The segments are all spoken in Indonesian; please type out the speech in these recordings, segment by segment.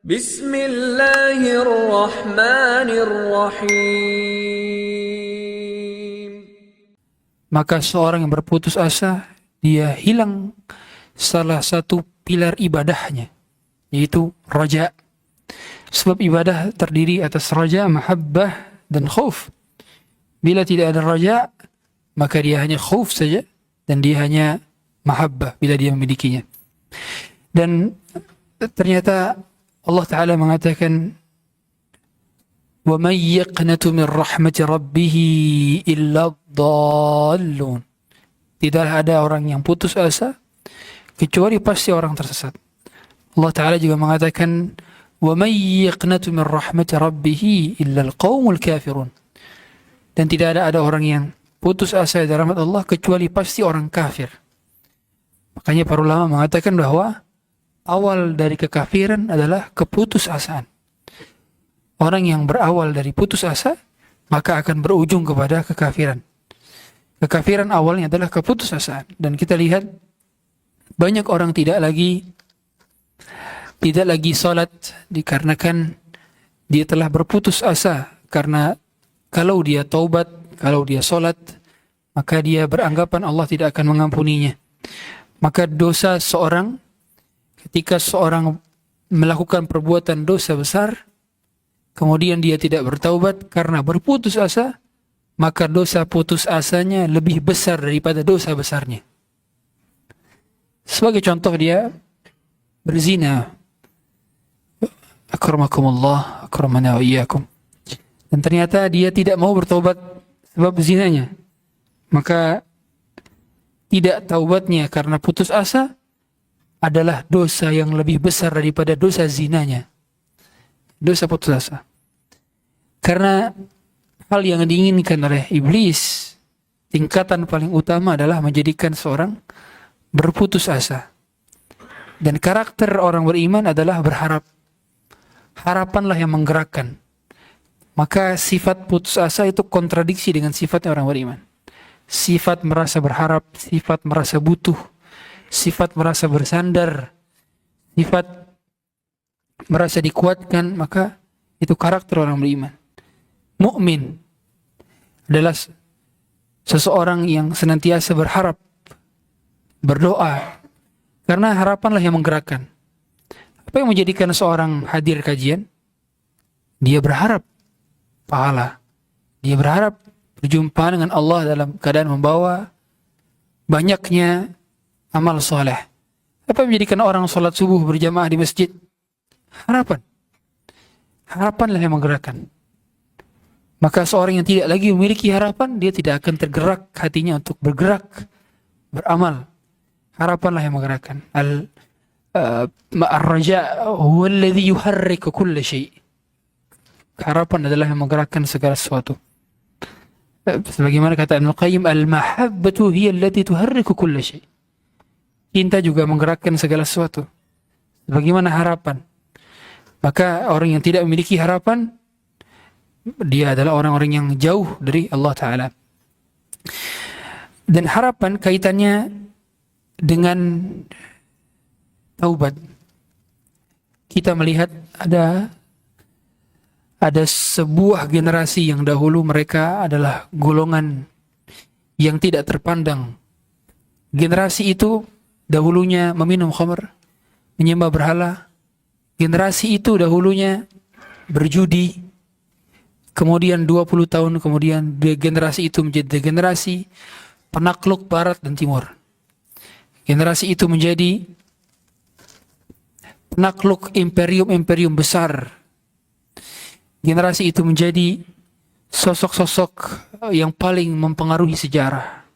Bismillahirrahmanirrahim. Maka seorang yang berputus asa, dia hilang salah satu pilar ibadahnya, yaitu raja. Sebab ibadah terdiri atas raja, mahabbah, dan khauf. Bila tidak ada raja, maka dia hanya khauf saja, dan dia hanya mahabbah bila dia memilikinya. Dan ternyata Allah Ta'ala mengatakan, وَمَنْ يَقْنَتُ مِنْ رَحْمَةِ رَبِّهِ إِلَّا الضَّالُّونَ. Tidaklah ada orang yang putus asa kecuali pasti orang tersesat. Allah Ta'ala juga mengatakan, وَمَنْ يَقْنَتُ مِنْ رَحْمَةِ رَبِّهِ إِلَّا الْقَوْمُ الْكَافِرُونَ. Dan tidak ada orang yang putus asa dari rahmat Allah kecuali pasti orang kafir. Makanya para ulama mengatakan bahwa awal dari kekafiran adalah keputusasaan. Orang yang berawal dari putus asa, maka akan berujung kepada kekafiran. Kekafiran awalnya adalah keputusasaan. Dan kita lihat, banyak orang tidak lagi salat dikarenakan dia telah berputus asa. Karena kalau dia taubat, kalau dia salat, maka dia beranggapan Allah tidak akan mengampuninya. Maka dosa seorang, ketika seorang melakukan perbuatan dosa besar, kemudian dia tidak bertaubat karena berputus asa, maka dosa putus asanya lebih besar daripada dosa besarnya. Sebagai contoh, dia berzina. Akramakumullah, akramana wa iyyakum. Dan ternyata dia tidak mau bertaubat sebab zinanya. Maka tidak taubatnya karena putus asa adalah dosa yang lebih besar daripada dosa zinanya. Dosa putus asa. Karena hal yang diinginkan oleh iblis, tingkatan paling utama adalah menjadikan seorang berputus asa. Dan karakter orang beriman adalah berharap. Harapanlah yang menggerakkan. Maka sifat putus asa itu kontradiksi dengan sifatnya orang beriman. Sifat merasa berharap, sifat merasa butuh, sifat merasa bersandar, sifat merasa dikuatkan, maka itu karakter orang beriman. Mukmin adalah seseorang yang senantiasa berharap, berdoa, karena harapanlah yang menggerakkan. Apa yang menjadikan seorang hadir kajian? Dia berharap pahala. Dia berharap berjumpa dengan Allah dalam keadaan membawa banyaknya amal soleh. Apa yang menjadikan orang sholat subuh berjamaah di masjid? Harapan. Harapanlah yang menggerakkan. Maka seorang yang tidak lagi memiliki harapan, dia tidak akan tergerak hatinya untuk bergerak, beramal. Harapanlah yang menggerakkan. Ar-raja huwa alladhi yuharriku kulla syai'. Harapan adalah yang menggerakkan segala sesuatu. Sebagaimana kata Ibnu Qayyim, al-mahabbatu hiya allati tuharriku kulla syai'. Cinta juga menggerakkan segala sesuatu. Bagaimana harapan? Maka orang yang tidak memiliki harapan, dia adalah orang-orang yang jauh dari Allah Ta'ala. Dan harapan kaitannya dengan taubat. Kita melihat ada sebuah generasi yang dahulu mereka adalah golongan yang tidak terpandang. Generasi itu dahulunya meminum khamr, menyembah berhala. Generasi itu dahulunya berjudi. Kemudian 20 tahun kemudian generasi itu menjadi generasi penakluk barat dan timur. Generasi itu menjadi penakluk imperium-imperium besar. Generasi itu menjadi sosok-sosok yang paling mempengaruhi sejarah.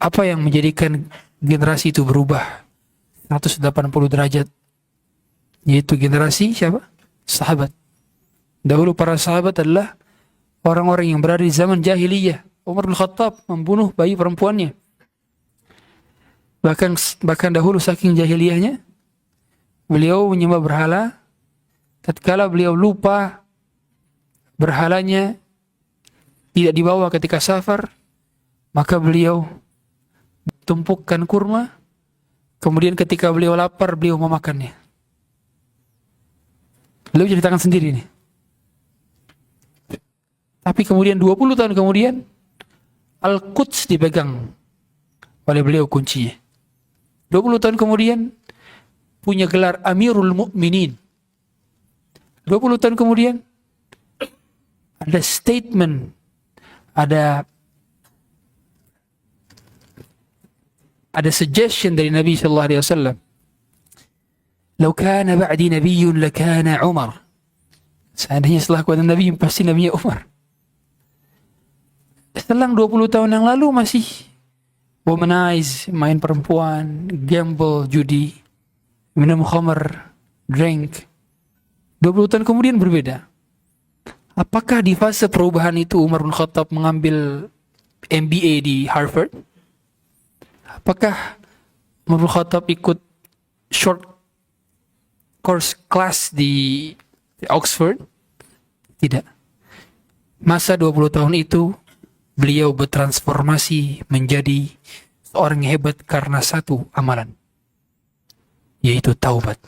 Apa yang menjadikan generasi itu berubah 180 derajat? Yaitu generasi siapa? Sahabat. Dahulu para sahabat adalah orang-orang yang berada di zaman jahiliyah. Umar bin Khattab membunuh bayi perempuannya. Bahkan dahulu saking jahiliyahnya, beliau menyembah berhala. Tatkala beliau lupa berhalanya tidak dibawa ketika safar, maka beliau tumpukan kurma, kemudian ketika beliau lapar, beliau memakannya. Beliau ceritakan sendiri nih. Tapi kemudian 20 tahun kemudian Al-Quds dipegang oleh beliau kuncinya. 20 tahun kemudian punya gelar Amirul Mukminin. 20 tahun kemudian ada statement, ada suggestion dari Nabi sallallahu alaihi wasallam. "Lau kana ba'di nabiyyun lakana Umar." Seandainya setelahku ada nabi, pasti nabinya Umar. Selang 20 tahun yang lalu masih womanize, main perempuan, gamble, judi, minum khamar, drink. 20 tahun kemudian berbeda. Apakah di fase perubahan itu Umar bin Khattab mengambil MBA di Harvard? Apakah Umar bin Khattab ikut short course class di Oxford? Tidak. Masa 20 tahun itu beliau bertransformasi menjadi seorang yang hebat karena satu amalan, yaitu taubat.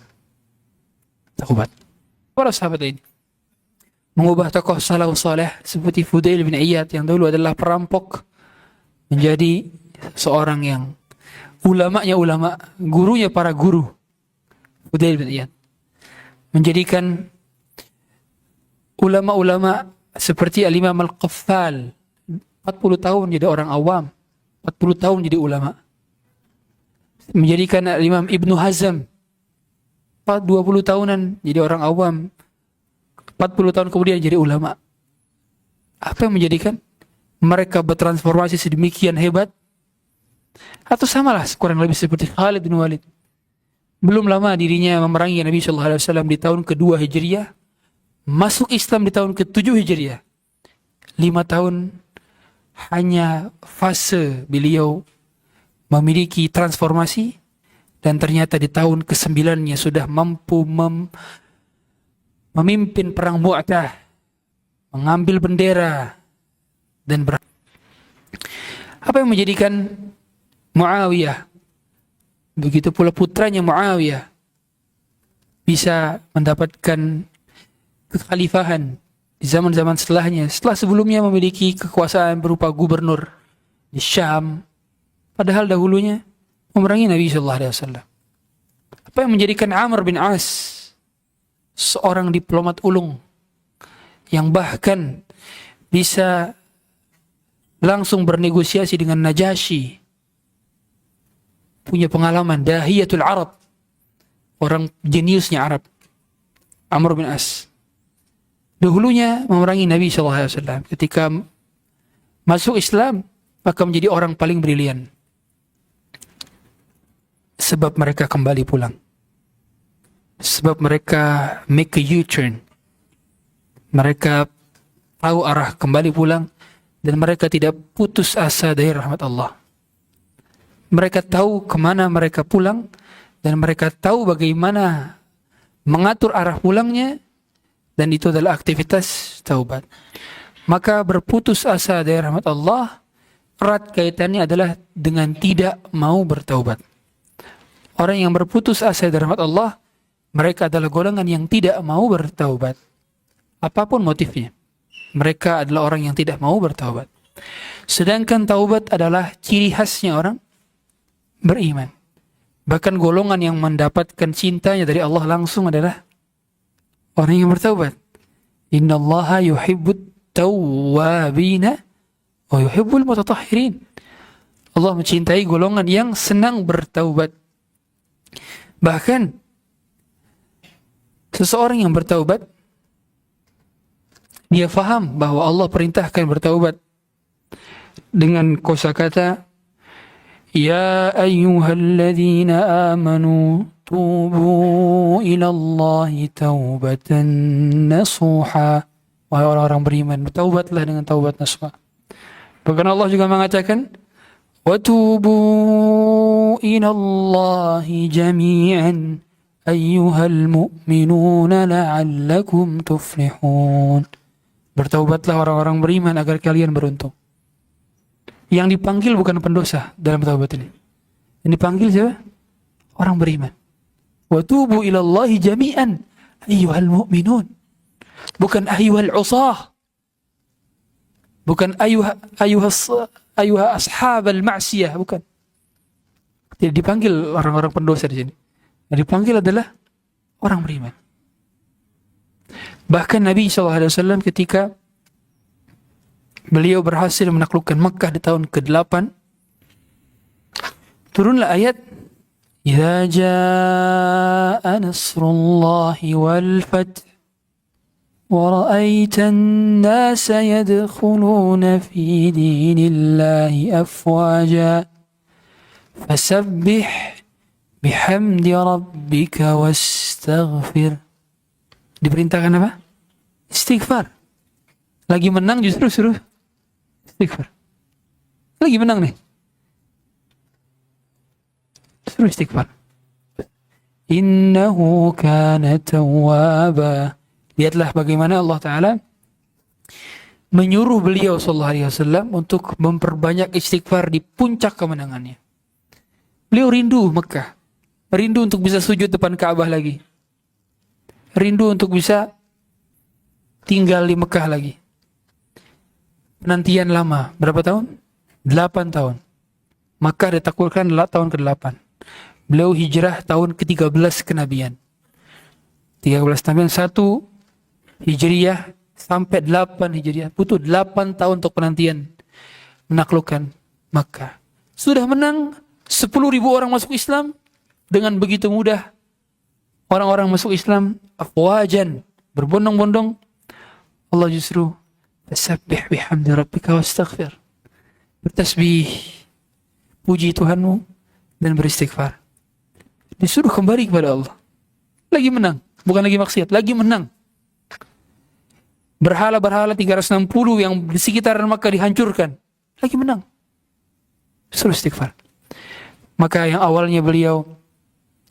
Taubat. Para sahabat ini mengubah tokoh salafus saleh seperti Fudail bin Iyad yang dulu adalah perampok menjadi seorang yang ulamanya ulama, gurunya para guru. Fudail bin Iyad menjadikan ulama-ulama seperti Al-Imam Al-Qaffal 40 tahun jadi orang awam, 40 tahun jadi ulama. Menjadikan Imam Ibnu Hazm 20 tahunan jadi orang awam, 40 tahun kemudian jadi ulama. Apa yang menjadikan mereka bertransformasi sedemikian hebat? Atau samalah kurang lebih seperti Khalid bin Walid. Belum lama dirinya memerangi Nabi sallallahu alaihi wasallam di tahun kedua Hijriah, masuk Islam di tahun ke-7 Hijriah. 5 tahun hanya fase beliau memiliki transformasi, dan ternyata di tahun ke-9-nya sudah mampu memimpin perang Mu'tah, mengambil bendera dan apa yang menjadikan Muawiyah, begitu pula putranya Muawiyah, bisa mendapatkan kekhalifahan di zaman-zaman setelahnya, setelah sebelumnya memiliki kekuasaan berupa gubernur di Syam, padahal dahulunya memerangi Nabi sallallahu alaihi wasallam. Apa yang menjadikan Amr bin As, seorang diplomat ulung yang bahkan bisa langsung bernegosiasi dengan Najasyi, punya pengalaman, dahiyatul Arab, orang jeniusnya Arab, Amr bin As, dahulunya memerangi Nabi SAW. Ketika masuk Islam, maka menjadi orang paling brilian. Sebab mereka kembali pulang. Sebab mereka make a U-turn. Mereka tahu arah kembali pulang, dan mereka tidak putus asa dari rahmat Allah. Mereka tahu kemana mereka pulang, dan mereka tahu bagaimana mengatur arah pulangnya, dan itu adalah aktivitas taubat. Maka berputus asa dari rahmat Allah erat kaitannya adalah dengan tidak mau bertaubat. Orang yang berputus asa dari rahmat Allah, mereka adalah golongan yang tidak mau bertaubat. Apapun motifnya, mereka adalah orang yang tidak mau bertaubat. Sedangkan taubat adalah ciri khasnya orang beriman. Bahkan golongan yang mendapatkan cintanya dari Allah langsung adalah orang yang bertaubat. Innallaha yuhibbut tawwabina wa yuhibbul mutatahhirin. Allah mencintai golongan yang senang bertaubat. Bahkan seseorang yang bertaubat, dia faham bahwa Allah perintahkan bertaubat dengan kosakata ya ayyuhalladzina amanu tubu ilallahi taubatan nasuha. Wahai orang-orang beriman, bertaubatlah dengan taubat nasuha. Bahkan Allah juga mengatakan wa tubu ilallahi jami'an ayyuhal mu'minuna la'allakum tuflihun. Bertaubatlah orang-orang beriman agar kalian beruntung. Yang dipanggil bukan pendosa dalam taubat ini. Yang dipanggil siapa? Orang beriman. Wa tubu ilallahi jami'an ayyuhal mu'minun, bukan ayyuhal usah, bukan ayyuha ashabal ma'siyah, bukan. Tidak dipanggil orang-orang pendosa di sini. Yang dipanggil adalah orang beriman. Bahkan Nabi SAW ketika beliau berhasil menaklukkan Mekah di tahun ke-8, turunlah ayat idza jaa nasrullahi wal fath wa ra'aitan nasa yadkhuluna fi dinillahi afwaja fasabbih bihamdi rabbika wastaghfir. Diperintahkan apa? Istighfar. Lagi menang justru suruh istighfar. Lagi menang nih, suruh istighfar. Innahu kana tawwaba. Lihatlah bagaimana Allah Ta'ala menyuruh beliau sallallahu alaihi wasallam untuk memperbanyak istighfar di puncak kemenangannya. Beliau rindu Mekah, rindu untuk bisa sujud depan Ka'bah lagi, rindu untuk bisa tinggal di Mekah lagi. Penantian lama, berapa tahun? 8 tahun. Makkah ditaklukkan tahun ke-8. Beliau hijrah tahun ke-13 kenabian. 13 kenabian, 1 Hijriyah sampai 8 Hijriyah. Butuh 8 tahun untuk penantian menaklukkan Makkah. Sudah menang, 10.000 orang masuk Islam dengan begitu mudah. Orang-orang masuk Islam afwajan, berbondong-bondong. Allah justru fasabbih bihamdi rabbika wastaghfir. Bertasbih, puji Tuhanmu dan beristighfar. Disuruh kembali kepada Allah. Lagi menang, bukan lagi maksiat, lagi menang. Berhala-berhala 360 yang di sekitaran Makkah dihancurkan, lagi menang. Suruh istighfar. Maka yang awalnya beliau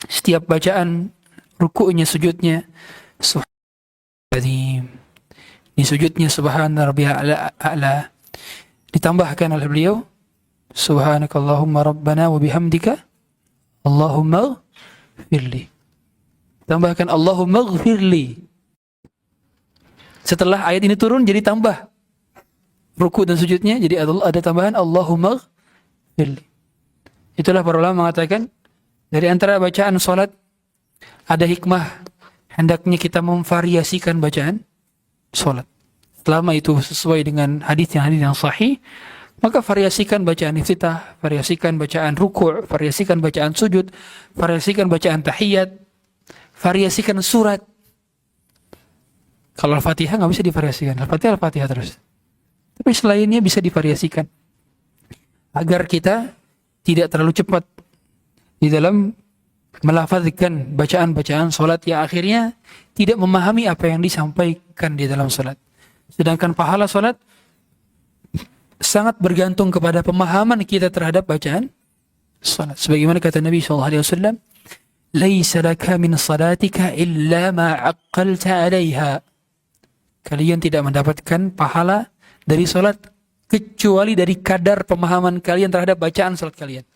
setiap bacaan rukuknya, sujudnya subhanallah, di sujudnya subhana rabbiyal a'la, ditambahkan oleh beliau subhanakallahumma rabbana wa bihamdika Allahumma ighfirli. Tambahkan Allahumma ighfirli. Setelah ayat ini turun jadi tambah rukuk dan sujudnya, jadi ada tambahan Allahumma ighfirli. Itulah para ulama mengatakan dari antara bacaan salat ada hikmah, hendaknya kita memvariasikan bacaan salat. Selama itu sesuai dengan hadis yang sahih, maka variasikan bacaan iftitah, variasikan bacaan ruku', variasikan bacaan sujud, variasikan bacaan tahiyat, variasikan surat. Kalau Al-Fatihah nggak bisa divariasikan, Al-Fatihah terus. Tapi selainnya bisa divariasikan agar kita tidak terlalu cepat di dalam melafazkan bacaan-bacaan salat yang akhirnya tidak memahami apa yang disampaikan di dalam salat. Sedangkan pahala salat sangat bergantung kepada pemahaman kita terhadap bacaan salat. Sebagaimana kata Nabi SAW, "Laisa laka min salatika illa ma aqalta 'alaiha." Kalian tidak mendapatkan pahala dari salat kecuali dari kadar pemahaman kalian terhadap bacaan salat kalian.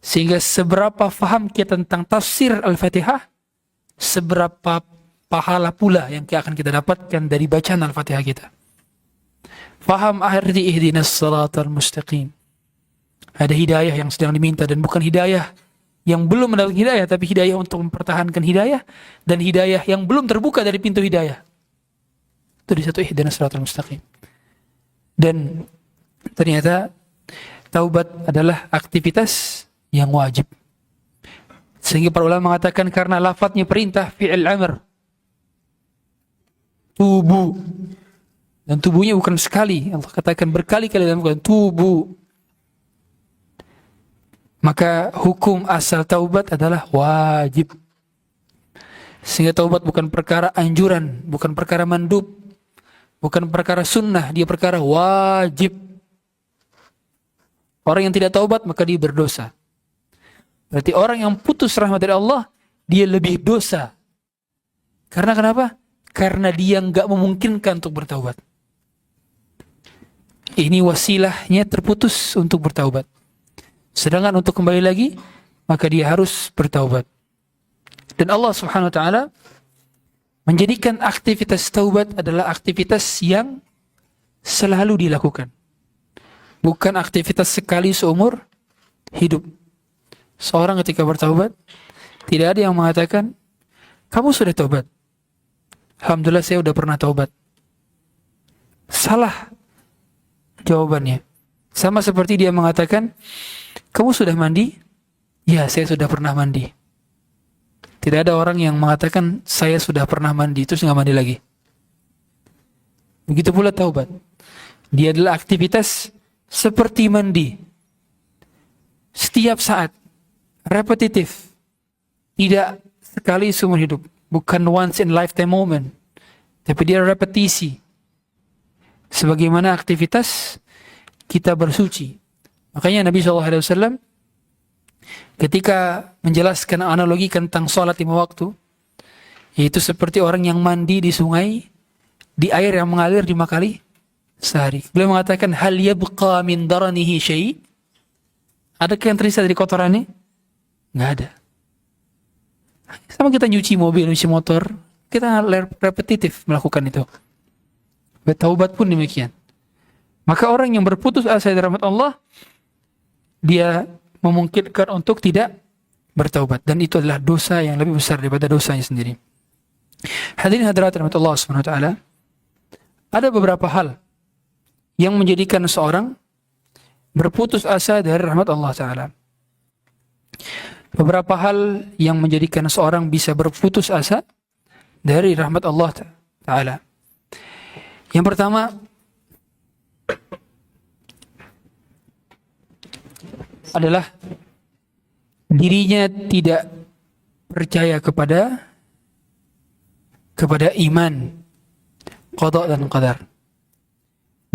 Sehingga seberapa faham kita tentang tafsir Al-Fatihah, seberapa pahala pula yang akan kita dapatkan dari bacaan Al-Fatihah kita. Faham arti ihdinas siratal mustaqim. Ada hidayah yang sedang diminta, dan bukan hidayah yang belum mendapatkan hidayah, tapi hidayah untuk mempertahankan hidayah, dan hidayah yang belum terbuka dari pintu hidayah. Itu di satu ihdinas siratal mustaqim. Dan ternyata taubat adalah aktivitas yang wajib. Sehingga para ulama mengatakan karena lafadznya perintah fi'il amr. Tubu. Dan tubuhnya bukan sekali. Allah katakan berkali-kali dalam Al-Quran, tubu. Maka hukum asal taubat adalah wajib. Sehingga taubat bukan perkara anjuran, bukan perkara mandub, bukan perkara sunnah, dia perkara wajib. Orang yang tidak taubat maka dia berdosa. Berarti orang yang putus rahmat dari Allah, dia lebih dosa. Karena kenapa? Karena dia nggak memungkinkan untuk bertaubat. Ini wasilahnya terputus untuk bertaubat. Sedangkan untuk kembali lagi, maka dia harus bertaubat. Dan Allah Subhanahu wa taala menjadikan aktivitas taubat adalah aktivitas yang selalu dilakukan. Bukan aktivitas sekali seumur hidup. Seorang ketika bertaubat, tidak ada yang mengatakan, kamu sudah taubat. Alhamdulillah saya sudah pernah taubat. Salah jawabannya. Sama seperti dia mengatakan, kamu sudah mandi? Ya, saya sudah pernah mandi. Tidak ada orang yang mengatakan, saya sudah pernah mandi, terus nggak mandi lagi. Begitu pula taubat. Dia adalah aktivitas seperti mandi. Setiap saat. Repetitif. Tidak sekali seumur hidup. Bukan once in lifetime moment. Tapi dia repetisi. Sebagaimana aktivitas kita bersuci. Makanya Nabi SAW ketika menjelaskan analogi tentang sholat 5 waktu, yaitu seperti orang yang mandi di sungai, di air yang mengalir 5 kali sehari. Beliau mengatakan, hal yabqa min daranihi syai'? Adakah yang tersisa dari kotorannya? Nggak ada. Sama kita nyuci mobil, nyuci motor, kita repetitif melakukan itu. Bertaubat pun demikian. Maka orang yang berputus asa dari rahmat Allah, dia memungkinkan untuk tidak bertaubat. Dan itu adalah dosa yang lebih besar daripada dosanya sendiri. Hadirin hadirat rahmat Allah subhanahu wa ta'ala, ada beberapa hal yang menjadikan seorang berputus asa dari rahmat Allah Ta'ala. Beberapa hal yang menjadikan seorang bisa berputus asa dari rahmat Allah Ta'ala. Yang pertama, adalah dirinya tidak percaya kepada iman qada dan qadar.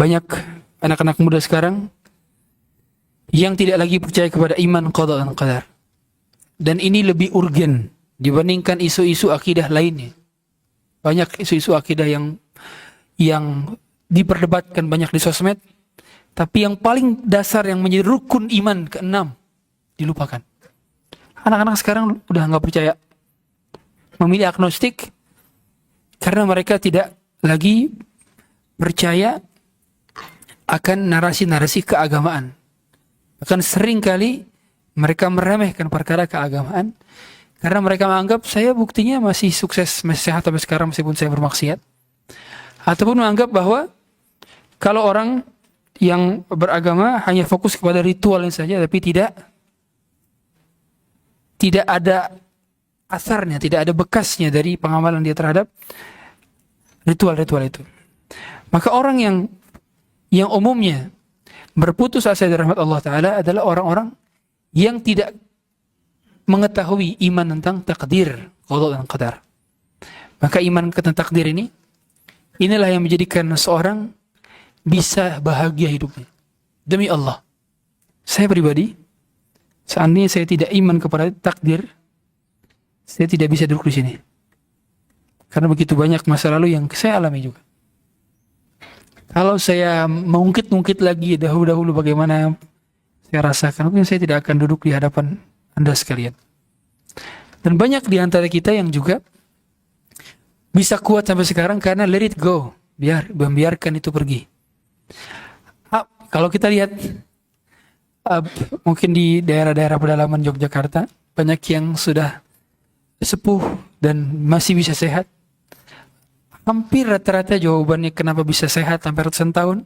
Banyak anak-anak muda sekarang yang tidak lagi percaya kepada iman qada dan qadar. Dan ini lebih urgen dibandingkan isu-isu akidah lainnya. Banyak isu-isu akidah yang diperdebatkan banyak di sosmed, tapi yang paling dasar yang menjadi rukun iman ke-6 dilupakan. Anak-anak sekarang udah nggak percaya, memilih agnostik karena mereka tidak lagi percaya akan narasi-narasi keagamaan. Bahkan sering kali mereka meremehkan perkara keagamaan karena mereka menganggap saya buktinya masih sukses, masih sehat sampai sekarang meskipun saya bermaksiat. Ataupun menganggap bahwa kalau orang yang beragama hanya fokus kepada ritualnya saja tapi tidak ada asarnya, tidak ada bekasnya dari pengamalan dia terhadap ritual-ritual itu. Maka orang yang umumnya berputus asa dari rahmat Allah Ta'ala adalah orang-orang yang tidak mengetahui iman tentang takdir, qada dan qadar. Maka iman tentang takdir inilah yang menjadikan seorang bisa bahagia hidupnya. Demi Allah, saya pribadi, seandainya saya tidak iman kepada takdir, saya tidak bisa duduk di sini. Karena begitu banyak masa lalu yang saya alami juga. Kalau saya mengungkit-ungkit lagi dahulu-dahulu bagaimana saya rasakan, mungkin saya tidak akan duduk di hadapan Anda sekalian. Dan banyak di antara kita yang juga bisa kuat sampai sekarang karena let it go, membiarkan itu pergi. Kalau kita lihat mungkin di daerah-daerah pedalaman Yogyakarta, banyak yang sudah sepuh dan masih bisa sehat. Hampir rata-rata jawabannya kenapa bisa sehat sampai ratusan tahun,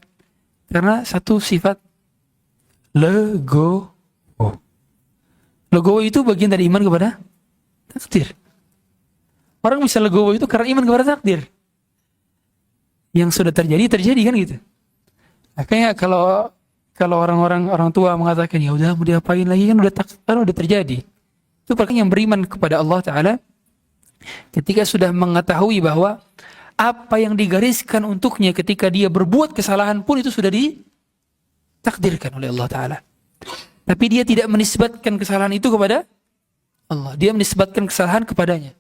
karena satu sifat, legowo. Legowo itu bagian dari iman kepada takdir. Orang bisa legowo itu karena iman kepada takdir. Yang sudah terjadi kan gitu. Makanya kalau orang tua mengatakan ya udah mau diapain lagi kan udah terjadi. Itu perkara yang beriman kepada Allah Ta'ala ketika sudah mengetahui bahwa apa yang digariskan untuknya ketika dia berbuat kesalahan pun itu sudah ditakdirkan oleh Allah Ta'ala. Tapi dia tidak menisbatkan kesalahan itu kepada Allah. Dia menisbatkan kesalahan kepadanya.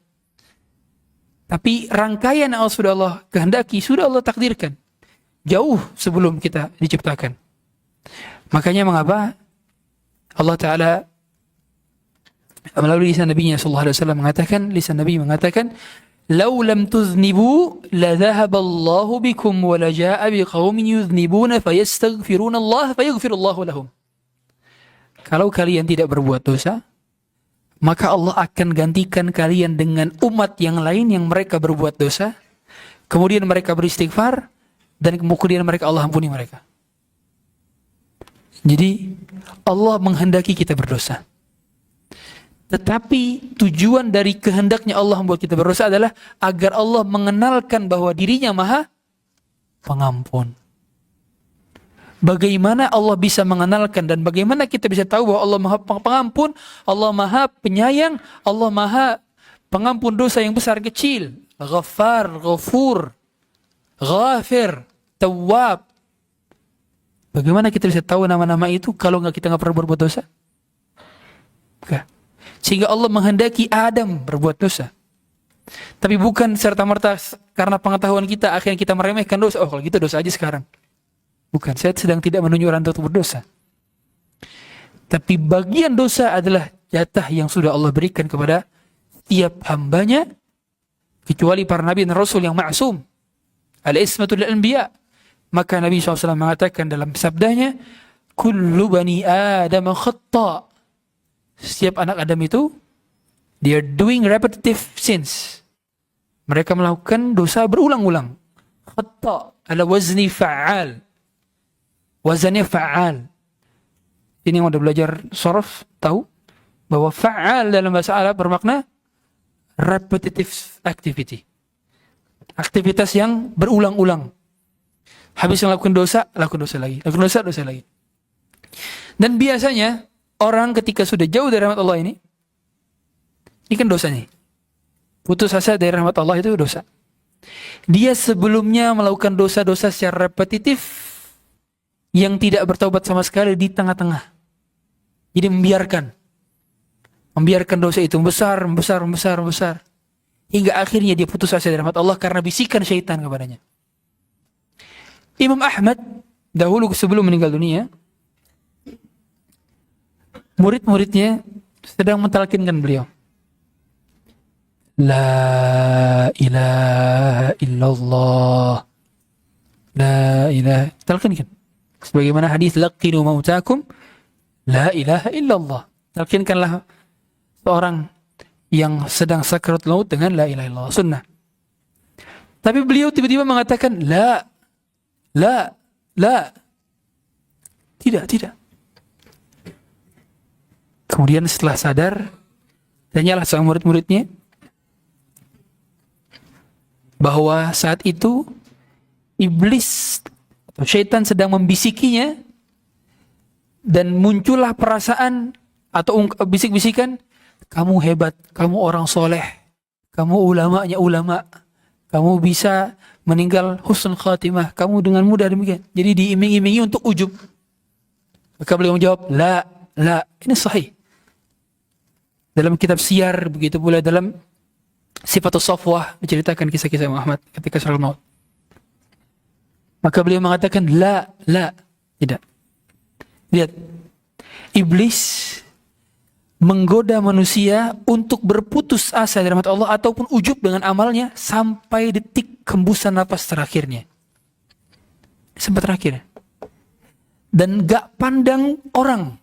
Tapi rangkaian yang sudah Allah kehendaki, sudah Allah takdirkan. Jauh sebelum kita diciptakan. Makanya mengapa Allah Ta'ala Melalui lisan Nabi-Nya sallallahu alaihi wasallam mengatakan, lisan Nabi mengatakan, "Lau lam tuznibu la dhahaba Allah bikum wa la jaa'a biqaumin yuznibuna fayastaghfiruna Allah fayaghfirullahu lahum." Kalau kalian tidak berbuat dosa, maka Allah akan gantikan kalian dengan umat yang lain yang mereka berbuat dosa, kemudian mereka beristighfar, dan kemudian Allah ampuni mereka. Jadi Allah menghendaki kita berdosa. Tetapi tujuan dari kehendaknya Allah membuat kita berdosa adalah agar Allah mengenalkan bahwa dirinya Maha Pengampun. Bagaimana Allah bisa mengenalkan dan bagaimana kita bisa tahu bahwa Allah Maha Pengampun, Allah Maha Penyayang, Allah Maha Pengampun dosa yang besar kecil, Ghaffar, Ghafur, Ghafir, Tawwab. Bagaimana kita bisa tahu nama-nama itu kalau kita nggak pernah berbuat dosa? Oke. Sehingga Allah menghendaki Adam berbuat dosa. Tapi bukan serta-merta karena pengetahuan kita akhirnya kita meremehkan dosa. Oh, kalau gitu dosa aja sekarang. Bukan, saya sedang tidak menuju orang untuk berdosa. Tapi bagian dosa adalah jatah yang sudah Allah berikan kepada setiap hambanya, kecuali para nabi dan rasul yang ma'sum. Al-ismatul anbiya. Maka Nabi SAW mengatakan dalam sabdanya, "Kullu bani Adam khata." Setiap anak Adam itu, they are doing repetitive sins. Mereka melakukan dosa berulang-ulang. Khata ala wazni fa'al. Wazannya fa'al. Ini yang udah belajar sharaf tahu bahwa fa'al dalam bahasa Arab bermakna repetitive activity. Aktivitas yang berulang-ulang. Habis melakukan dosa, lakukan dosa lagi. Lakukan dosa, dosa lagi. Dan biasanya orang ketika sudah jauh dari rahmat Allah ini kan dosanya. Putus asa dari rahmat Allah itu dosa. Dia sebelumnya melakukan dosa-dosa secara repetitif yang tidak bertaubat sama sekali di tengah-tengah. Jadi membiarkan dosa itu membesar. Hingga akhirnya dia putus asa dari rahmat Allah karena bisikan syaitan kepadanya. Imam Ahmad dahulu sebelum meninggal dunia, murid-muridnya sedang mentalkinkan beliau. La ilaha illallah. La ilaha. Talkinkan. Sebagaimana hadis laqinu mautakum la ilaha illallah. Talkinkanlah seorang yang sedang sakaratul maut dengan la ilaha illallah, sunnah. Tapi beliau tiba-tiba mengatakan la. Tidak. Kemudian setelah sadar, tanyalah sama murid-muridnya bahwa saat itu iblis atau syaitan sedang membisikinya dan muncullah perasaan atau bisik-bisikan, kamu hebat, kamu orang soleh, kamu ulamanya ulama, kamu bisa meninggal husnul khatimah, kamu dengan mudah demikian. Jadi diiming-imingi untuk ujub. Maka beliau menjawab, la. Ini sahih. Dalam kitab Siyar, begitu pula dalam Sifatus Safwah menceritakan kisah-kisah Muhammad ketika syarul maut. Maka beliau mengatakan la, tidak. Lihat, iblis menggoda manusia untuk berputus asa dari rahmat Allah ataupun ujub dengan amalnya sampai detik hembusan napas terakhirnya. Sampai terakhir. Dan gak pandang orang.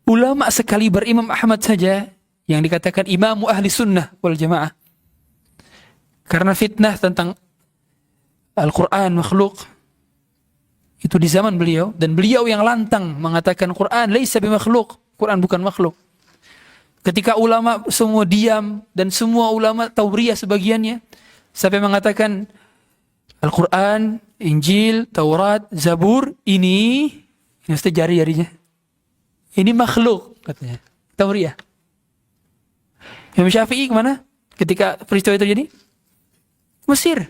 Ulama sekaliber Imam Ahmad saja yang dikatakan imamu ahli sunnah wal jamaah, karena fitnah tentang Al-Quran makhluk itu di zaman beliau, dan beliau yang lantang mengatakan Quran laisa bimakhluk, Quran bukan makhluk. Ketika ulama semua diam dan semua ulama tauriyah sebagiannya sampai mengatakan Al-Quran, Injil, Taurat, Zabur ini mesti jari-jarinya ini makhluk katanya, tauriyah. Imam Syafi'i kemana ketika peristiwa itu jadi? Mesir.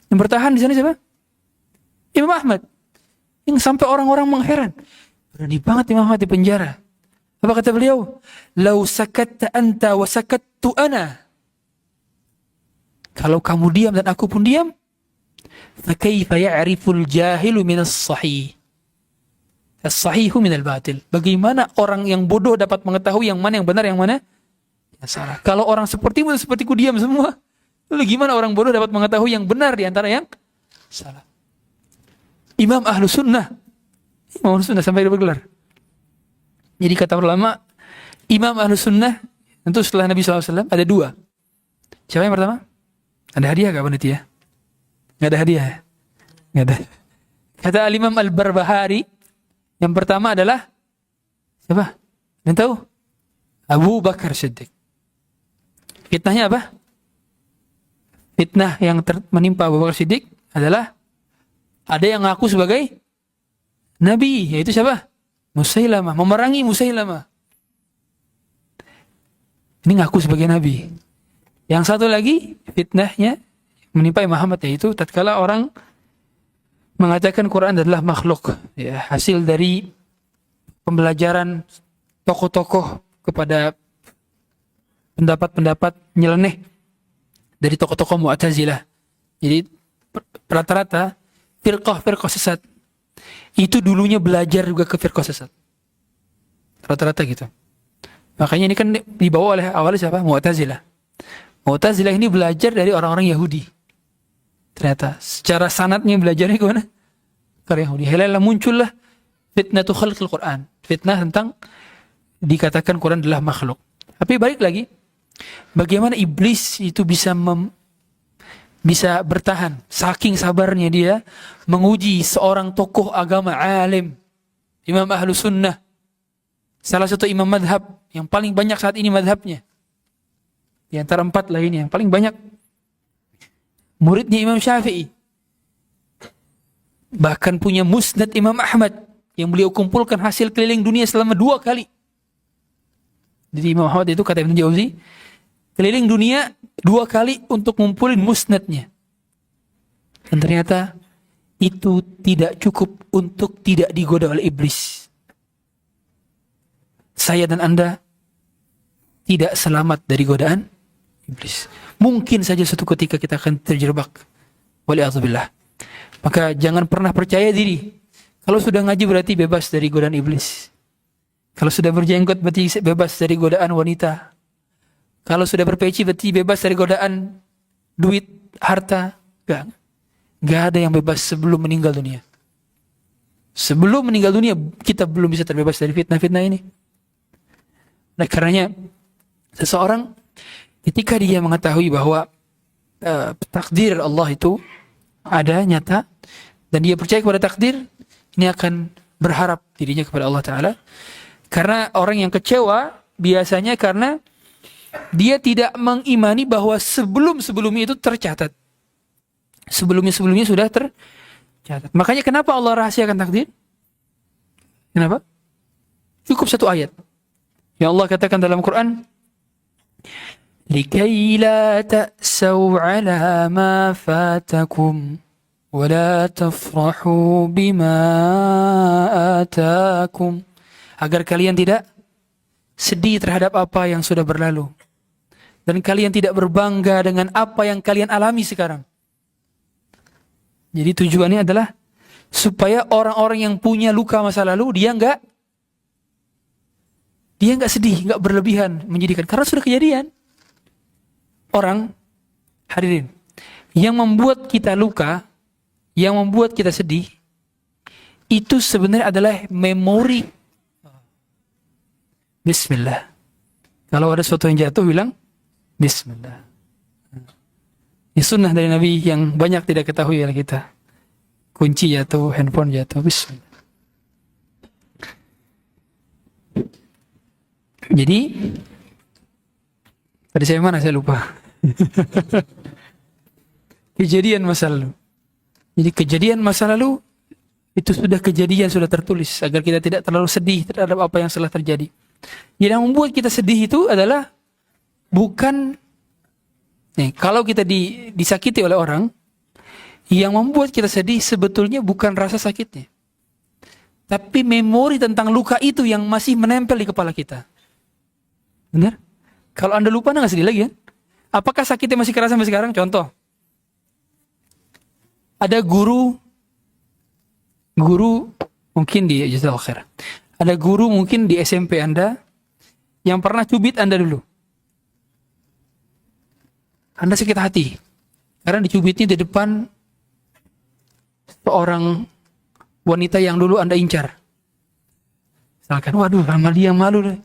Yang bertahan di sana siapa? Imam Ahmad. Yang sampai orang-orang mengheran, berani banget Imam Ahmad di penjara. Apa kata beliau? Lau sakatta anta wa sakattu ana. Kalau kamu diam dan aku pun diam, fa kaifa ya'riful jahilu minas sahih. as-sahihu minal batil. Bagaimana orang yang bodoh dapat mengetahui yang mana yang benar, yang mana yang salah? Kalau orang sepertimu sepertiku diam semua, lalu gimana orang bodoh dapat mengetahui yang benar di antara yang salah? Imam Ahlus Sunnah, Imam Ahlus Sunnah sampai bergelar. Jadi kata ulama, Imam Ahlus Sunnah tentu setelah Nabi SAW ada dua. Siapa yang pertama? Ada hadiah gak panitia? Gak ada hadiah ya? Gak ada. Kata Al-Imam Al-Barbahari, yang pertama adalah siapa? Yang tahu? Abu Bakar Siddiq. Fitnahnya apa? Fitnah yang menimpa Abu Bakar Siddiq adalah ada yang ngaku sebagai Nabi, yaitu siapa? Musailamah, memerangi Musailamah. Ini ngaku sebagai Nabi. Yang satu lagi fitnahnya menimpa Imam Ahmad, yaitu tatkala orang mengatakan Quran adalah makhluk, ya, hasil dari pembelajaran tokoh-tokoh kepada pendapat-pendapat nyeleneh dari tokoh-tokoh Mu'tazilah. Jadi rata-rata firqah sesat itu dulunya belajar juga ke firqah sesat. Rata-rata gitu. Makanya ini kan dibawa oleh awalnya siapa? Mu'tazilah. Mu'tazilah ini belajar dari orang-orang Yahudi. Ternyata secara sanadnya belajarnya ke mana? Ke Yahudi. Helalah muncullah fitnatu khalqil Quran. Fitnah tentang dikatakan Quran adalah makhluk. Tapi balik lagi, bagaimana iblis itu bisa bertahan, saking sabarnya dia menguji seorang tokoh agama alim, Imam Ahlus Sunnah, salah satu imam madhab yang paling banyak saat ini madhabnya, di antara 4 lainnya yang paling banyak muridnya Imam Syafi'i, bahkan punya musnad Imam Ahmad yang beliau kumpulkan hasil keliling dunia selama 2 kali. Jadi Imam Ahmad itu kata Ibnu Jauzi keliling dunia 2 kali untuk ngumpulin musnadnya. Dan ternyata itu tidak cukup untuk tidak digoda oleh iblis. Saya dan Anda tidak selamat dari godaan iblis. Mungkin saja suatu ketika kita akan terjebak. Wali'adzubillah. Maka jangan pernah percaya diri. Kalau sudah ngaji berarti bebas dari godaan iblis. Kalau sudah berjenggot berarti bebas dari godaan wanita. Kalau sudah berpeci berarti bebas dari godaan duit, harta. Gak ada yang bebas sebelum meninggal dunia. Sebelum meninggal dunia kita belum bisa terbebas dari fitnah-fitnah ini. Nah karenanya seseorang ketika dia mengetahui bahwa takdir Allah itu ada, nyata, dan dia percaya kepada takdir, ini akan berharap dirinya kepada Allah Ta'ala. Karena orang yang kecewa biasanya karena dia tidak mengimani bahwa sebelum-sebelumnya itu tercatat. Sebelumnya sudah tercatat. Makanya kenapa Allah rahasiakan takdir? Kenapa? Cukup 1 ayat. Yang Allah katakan dalam Quran, لِكَيْ لَا تَأْسَوْا عَلَى مَا فَاتَكُمْ وَلَا تَفْرَحُوا بِمَا آتَاكُمْ. Agar kalian tidak sedih terhadap apa yang sudah berlalu. Dan kalian tidak berbangga dengan apa yang kalian alami sekarang. Jadi tujuannya adalah supaya orang-orang yang punya luka masa lalu, dia enggak sedih, enggak berlebihan, menyedihkan. Karena sudah kejadian. Orang, hadirin, yang membuat kita luka, yang membuat kita sedih, itu sebenarnya adalah memori. Bismillah. Kalau ada sesuatu yang jatuh, bilang Bismillah. Ini sunnah dari Nabi yang banyak tidak ketahui oleh kita. Kunci jatuh, handphone jatuh, Bismillah. Jadi, tadi saya mana? Saya lupa. Kejadian masa lalu. Jadi kejadian masa lalu itu sudah kejadian, sudah tertulis agar kita tidak terlalu sedih terhadap apa yang telah terjadi. Yang membuat kita sedih itu adalah bukan kalau kita disakiti oleh orang, yang membuat kita sedih sebetulnya bukan rasa sakitnya, tapi memori tentang luka itu yang masih menempel di kepala kita. Benar? Kalau Anda lupa, Anda nggak sedih lagi kan? Apakah sakitnya masih kerasa sampai sekarang? Contoh, ada guru mungkin di jazakallahu khair. Ada guru mungkin di SMP Anda yang pernah cubit Anda dulu. Anda sakit hati karena dicubitnya di depan seorang wanita yang dulu Anda incar. Misalkan, waduh, sama dia malu deh.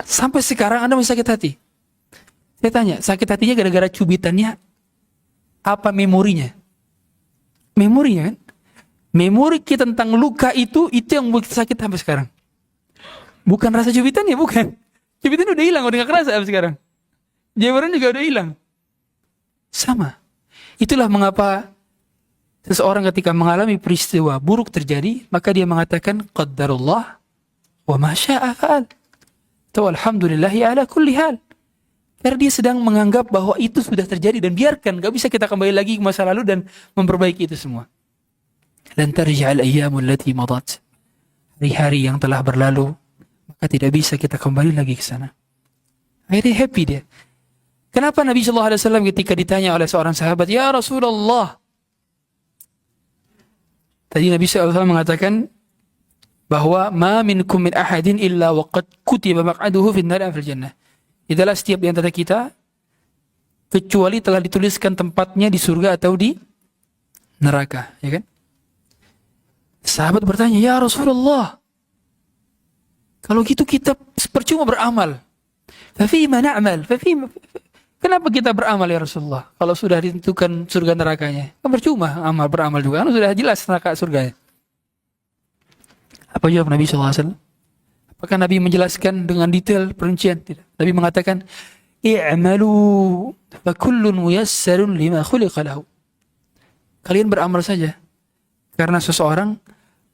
Sampai sekarang Anda masih sakit hati. Saya tanya, sakit hatinya gara-gara cubitannya, apa memorinya? Memorinya kan? Memori kita tentang luka itu yang membuat kita sakit sampai sekarang. Bukan rasa cubitannya, bukan. Cubitan udah hilang, udah gak kerasa sampai sekarang. Jawaban juga udah hilang. Sama. Itulah mengapa seseorang ketika mengalami peristiwa buruk terjadi, maka dia mengatakan qaddarullah wa ma syaa fa'al. Alhamdulillahi ala kulli hal. Karena dia sedang menganggap bahwa itu sudah terjadi dan biarkan, gak bisa kita kembali lagi ke masa lalu dan memperbaiki itu semua. Lan tarji'al ayyamul lati madat. Hari-hari yang telah berlalu, maka tidak bisa kita kembali lagi ke sana. Akhirnya happy dia. Kenapa Nabi SAW ketika ditanya oleh seorang sahabat, ya Rasulullah, tadi Nabi SAW mengatakan bahwa ma minkum min ahadin illa waqad kutiba maq'aduhu fin nar fil jannah. Itulah setiap di antara kita kecuali telah dituliskan tempatnya di surga atau di neraka, ya kan? Sahabat bertanya, ya Rasulullah, kalau gitu kita percuma beramal. Fafima na'mal? Kenapa kita beramal ya Rasulullah? Kalau sudah ditentukan surga nerakanya, kan percuma beramal juga, kan sudah jelas neraka surganya. Apa jawab Nabi SAW? Apakah Nabi menjelaskan dengan detail perincian? Tidak. Nabi mengatakan, i'malu fa kullun muyassarun lima khuliqa lahu. Kalian beramal saja, karena seseorang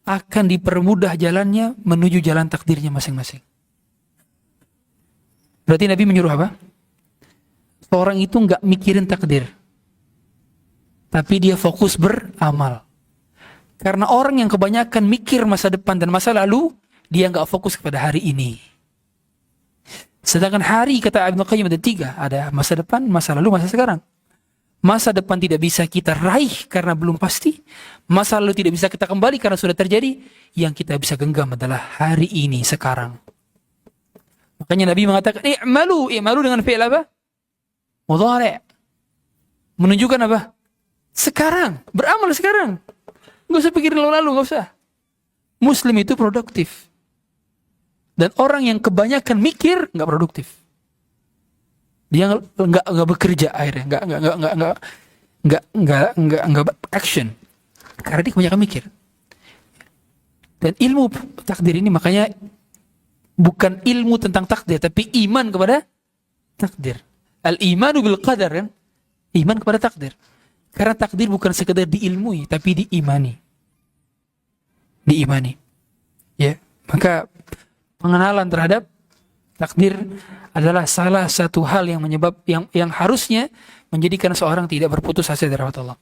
akan dipermudah jalannya menuju jalan takdirnya masing-masing. Berarti Nabi menyuruh apa? Seorang itu enggak mikirin takdir, tapi dia fokus beramal. Karena orang yang kebanyakan mikir masa depan dan masa lalu, dia enggak fokus kepada hari ini. Sedangkan hari, kata Ibnu Qayyim, ada 3. Ada masa depan, masa lalu, masa sekarang. Masa depan tidak bisa kita raih karena belum pasti. Masa lalu tidak bisa kita kembali karena sudah terjadi. Yang kita bisa genggam adalah hari ini, sekarang. Makanya Nabi mengatakan, i'malu dengan fi'il apa? Mudhari'. Menunjukkan apa? Sekarang, beramal sekarang. Gak usah pikirin lalu, gak usah. Muslim itu produktif. Dan orang yang kebanyakan mikir gak produktif. Dia nggak bekerja akhirnya, nggak action, karena dia kebanyakan mikir. Dan ilmu takdir ini makanya bukan ilmu tentang takdir, tapi iman kepada takdir. Al-imanu bil qadar, kan? Iman kepada takdir. Karena takdir bukan sekedar diilmui, tapi diimani. Ya, maka pengenalan terhadap takdir adalah salah satu hal yang yang harusnya menjadikan seorang tidak berputus asa dari rahmat Allah.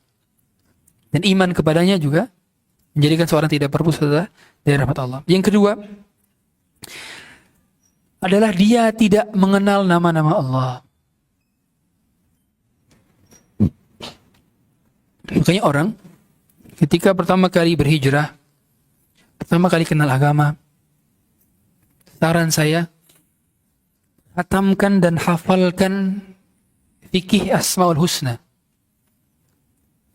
Dan iman kepadanya juga menjadikan seorang tidak berputus asa dari rahmat Allah. Yang kedua adalah dia tidak mengenal nama-nama Allah. Makanya orang ketika pertama kali berhijrah, pertama kali kenal agama, saran saya, hatamkan dan hafalkan fikih Asmaul Husna,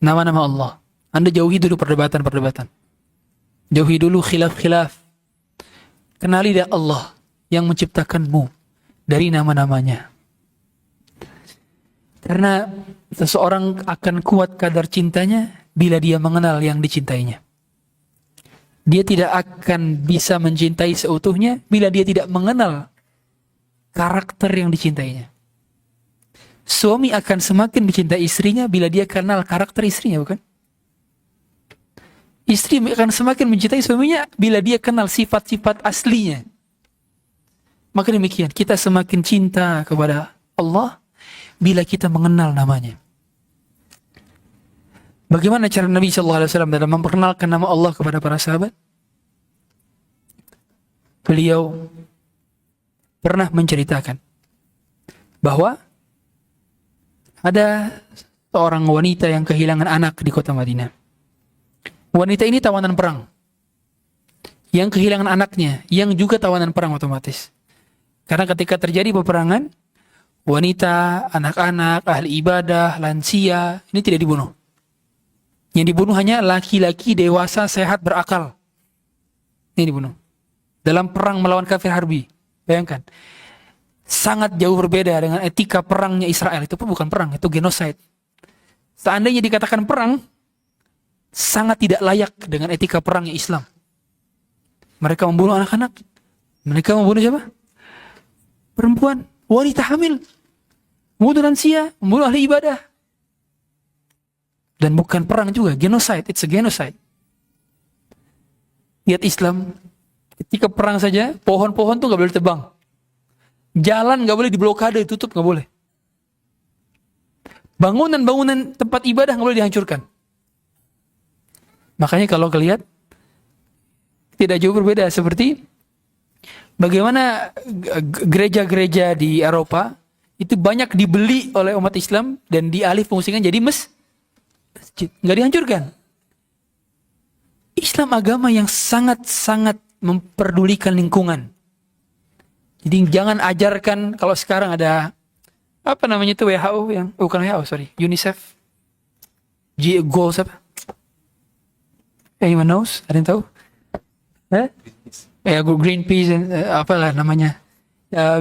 nama-nama Allah. Anda jauhi dulu perdebatan-perdebatan, jauhi dulu khilaf-khilaf. Kenali dia Allah yang menciptakanmu dari nama-namanya. Karena seseorang akan kuat kadar cintanya bila dia mengenal yang dicintainya. Dia tidak akan bisa mencintai seutuhnya bila dia tidak mengenal karakter yang dicintainya. Suami akan semakin mencintai istrinya bila dia kenal karakter istrinya, bukan? Istri akan semakin mencintai suaminya bila dia kenal sifat-sifat aslinya. Maka demikian, kita semakin cinta kepada Allah bila kita mengenal namanya. Bagaimana cara Nabi SAW dalam memperkenalkan nama Allah kepada para sahabat? Beliau pernah menceritakan bahwa ada seorang wanita yang kehilangan anak di kota Madinah. Wanita ini tawanan perang, yang kehilangan anaknya, yang juga tawanan perang otomatis. Karena ketika terjadi peperangan, wanita, anak-anak, ahli ibadah, lansia, ini tidak dibunuh. Yang dibunuh hanya laki-laki dewasa, sehat, berakal. Ini dibunuh. Dalam perang melawan kafir harbi. Bayangkan. Sangat jauh berbeda dengan etika perangnya Israel. Itu pun bukan perang, itu genocide. Seandainya dikatakan perang, sangat tidak layak dengan etika perangnya Islam. Mereka membunuh anak-anak. Mereka membunuh siapa? Perempuan, wanita hamil. Membunuh lansia, membunuh ahli ibadah. Dan bukan perang juga, genocide. It's a genocide. Lihat Islam, ketika perang saja, pohon-pohon tuh gak boleh ditebang. Jalan gak boleh diblokade, ditutup gak boleh. Bangunan-bangunan tempat ibadah gak boleh dihancurkan. Makanya kalau kalian tidak jauh berbeda seperti bagaimana gereja-gereja di Eropa itu banyak dibeli oleh umat Islam dan dialih fungsikan jadi masjid, nggak dihancurkan. Islam agama yang sangat-sangat memperdulikan lingkungan. Jadi jangan ajarkan kalau sekarang ada apa namanya itu WHO yang bukan WHO sorry UNICEF, goals apa? Anyone knows? Ada yang tahu? Greenpeace dan apalah namanya.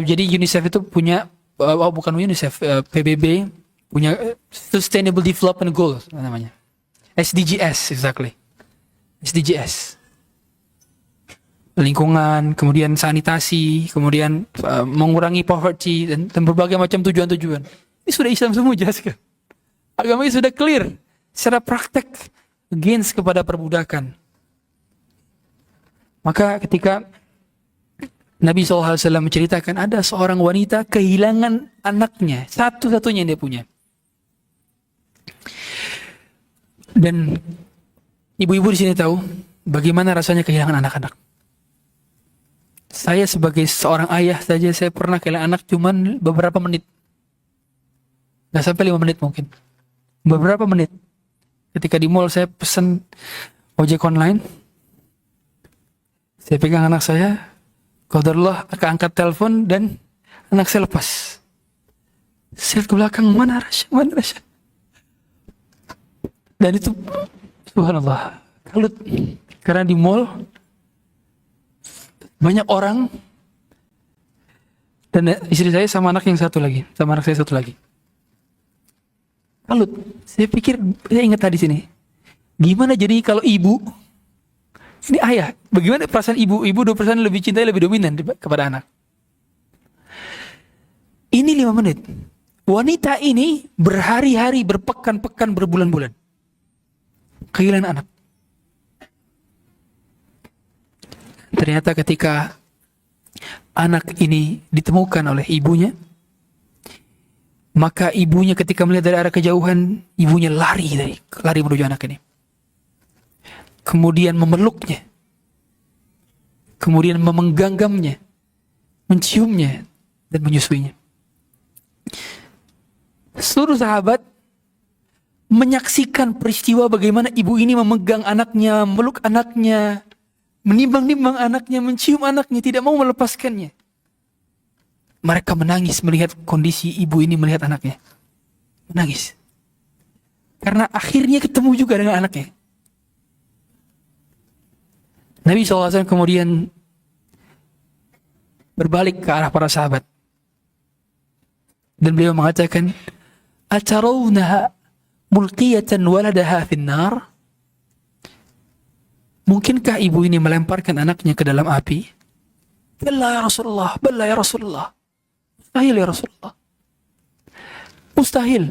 Jadi UNICEF itu punya, bukan UNICEF, PBB punya Sustainable Development Goals namanya. SDGs, exactly. SDGs. Lingkungan, kemudian sanitasi, kemudian mengurangi poverty dan berbagai macam tujuan-tujuan. Ini sudah Islam semua jelaskan. Agama ini sudah clear secara praktek against kepada perbudakan. Maka ketika Nabi SAW menceritakan ada seorang wanita kehilangan anaknya, satu-satunya yang dia punya. Dan ibu-ibu di sini tahu bagaimana rasanya kehilangan anak-anak. Saya sebagai seorang ayah saja saya pernah kehilangan anak cuman beberapa menit. Gak sampai 5 menit mungkin. Beberapa menit. Ketika di mall saya pesan ojek online. Saya pegang anak saya. Qadarullah angkat telepon dan anak saya lepas. Saya ke belakang, mana Rasya, mana Rasya. Dan itu subhanallah kalut. Karena di mall banyak orang. Dan istri saya sama anak yang satu lagi. Sama anak saya satu lagi. Kalut. Saya pikir, saya ingat tadi sini. Gimana jadi kalau ibu, ini ayah, bagaimana perasaan ibu? Ibu 2% lebih cintai, lebih dominan kepada anak. Ini 5 menit. Wanita ini berhari-hari, berpekan-pekan, berbulan-bulan. Kehilangan anak. Ternyata ketika anak ini ditemukan oleh ibunya, maka ibunya ketika melihat dari arah kejauhan, ibunya lari menuju anak ini. Kemudian memeluknya. Kemudian memengganggamnya, menciumnya, dan menyusuinya. Seluruh sahabat menyaksikan peristiwa bagaimana ibu ini memegang anaknya, memeluk anaknya, menimbang-nimbang anaknya, mencium anaknya, tidak mau melepaskannya. Mereka menangis melihat kondisi ibu ini melihat anaknya. Menangis. Karena akhirnya ketemu juga dengan anaknya. Nabi SAW kemudian berbalik ke arah para sahabat. Dan beliau mengatakan, "Atarawnaha mulqiyatan waladaha finnar?" Mungkinkah ibu ini melemparkan anaknya ke dalam api? Bala ya Rasulullah, bala ya Rasulullah. Mustahil ya Rasulullah. Mustahil.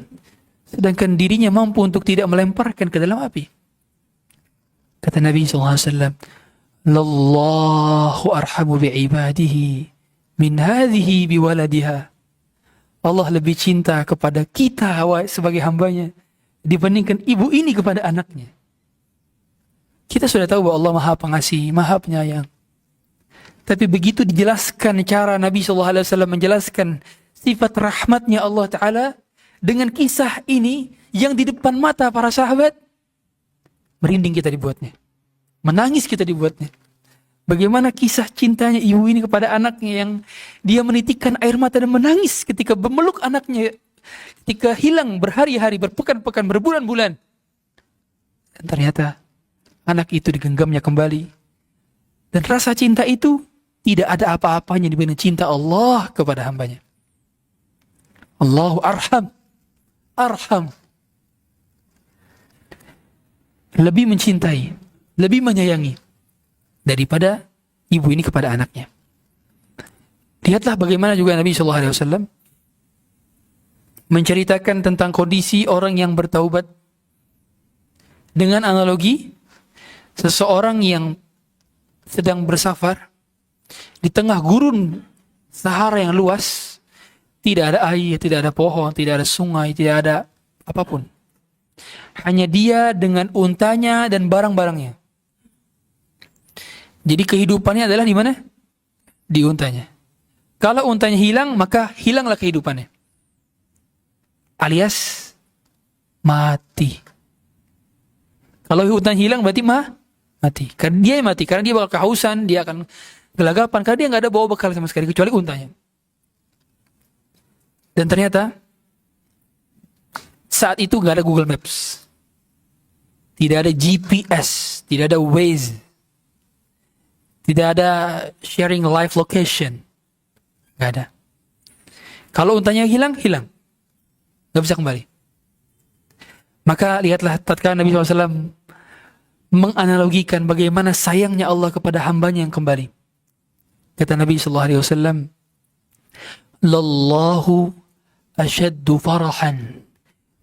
Sedangkan dirinya mampu untuk tidak melemparkan ke dalam api. Kata Nabi SAW, "Lallahu arhamu bi'ibadihi min hadhihi biwaladiha." Allah lebih cinta kepada kita sebagai hambanya dibandingkan ibu ini kepada anaknya. Kita sudah tahu bahwa Allah Maha Pengasih, Maha Penyayang. Tapi begitu dijelaskan cara Nabi SAW menjelaskan sifat rahmatnya Allah Ta'ala dengan kisah ini yang di depan mata para sahabat, merinding kita dibuatnya. Menangis kita dibuatnya. Bagaimana kisah cintanya ibu ini kepada anaknya yang dia menitikkan air mata dan menangis ketika memeluk anaknya, ketika hilang berhari-hari, berpekan-pekan, berbulan-bulan. Dan ternyata anak itu digenggamnya kembali. Dan rasa cinta itu tidak ada apa-apanya dibanding cinta Allah kepada hambanya. Allahu arham. Arham. Lebih mencintai, lebih menyayangi daripada ibu ini kepada anaknya. Lihatlah bagaimana juga Nabi SAW menceritakan tentang kondisi orang yang bertaubat dengan analogi seseorang yang sedang bersafar di tengah gurun Sahara yang luas, tidak ada air, tidak ada pohon, tidak ada sungai, tidak ada apapun. Hanya dia dengan untanya dan barang-barangnya. Jadi kehidupannya adalah di mana? Di untanya. Kalau untanya hilang, maka hilanglah kehidupannya. Alias mati. Kalau untanya hilang berarti mati. Karena dia mati, karena dia bakal kehausan, dia akan gelagapan, karena dia nggak ada bawa bekal sama sekali kecuali untanya. Dan ternyata saat itu nggak ada Google Maps, tidak ada GPS, tidak ada Waze, tidak ada sharing live location, nggak ada. Kalau untanya hilang, nggak bisa kembali. Maka lihatlah tatkala Nabi SAW menganalogikan bagaimana sayangnya Allah kepada hambanya yang kembali. Kata Nabi SAW, Lallahu ashaddu farahan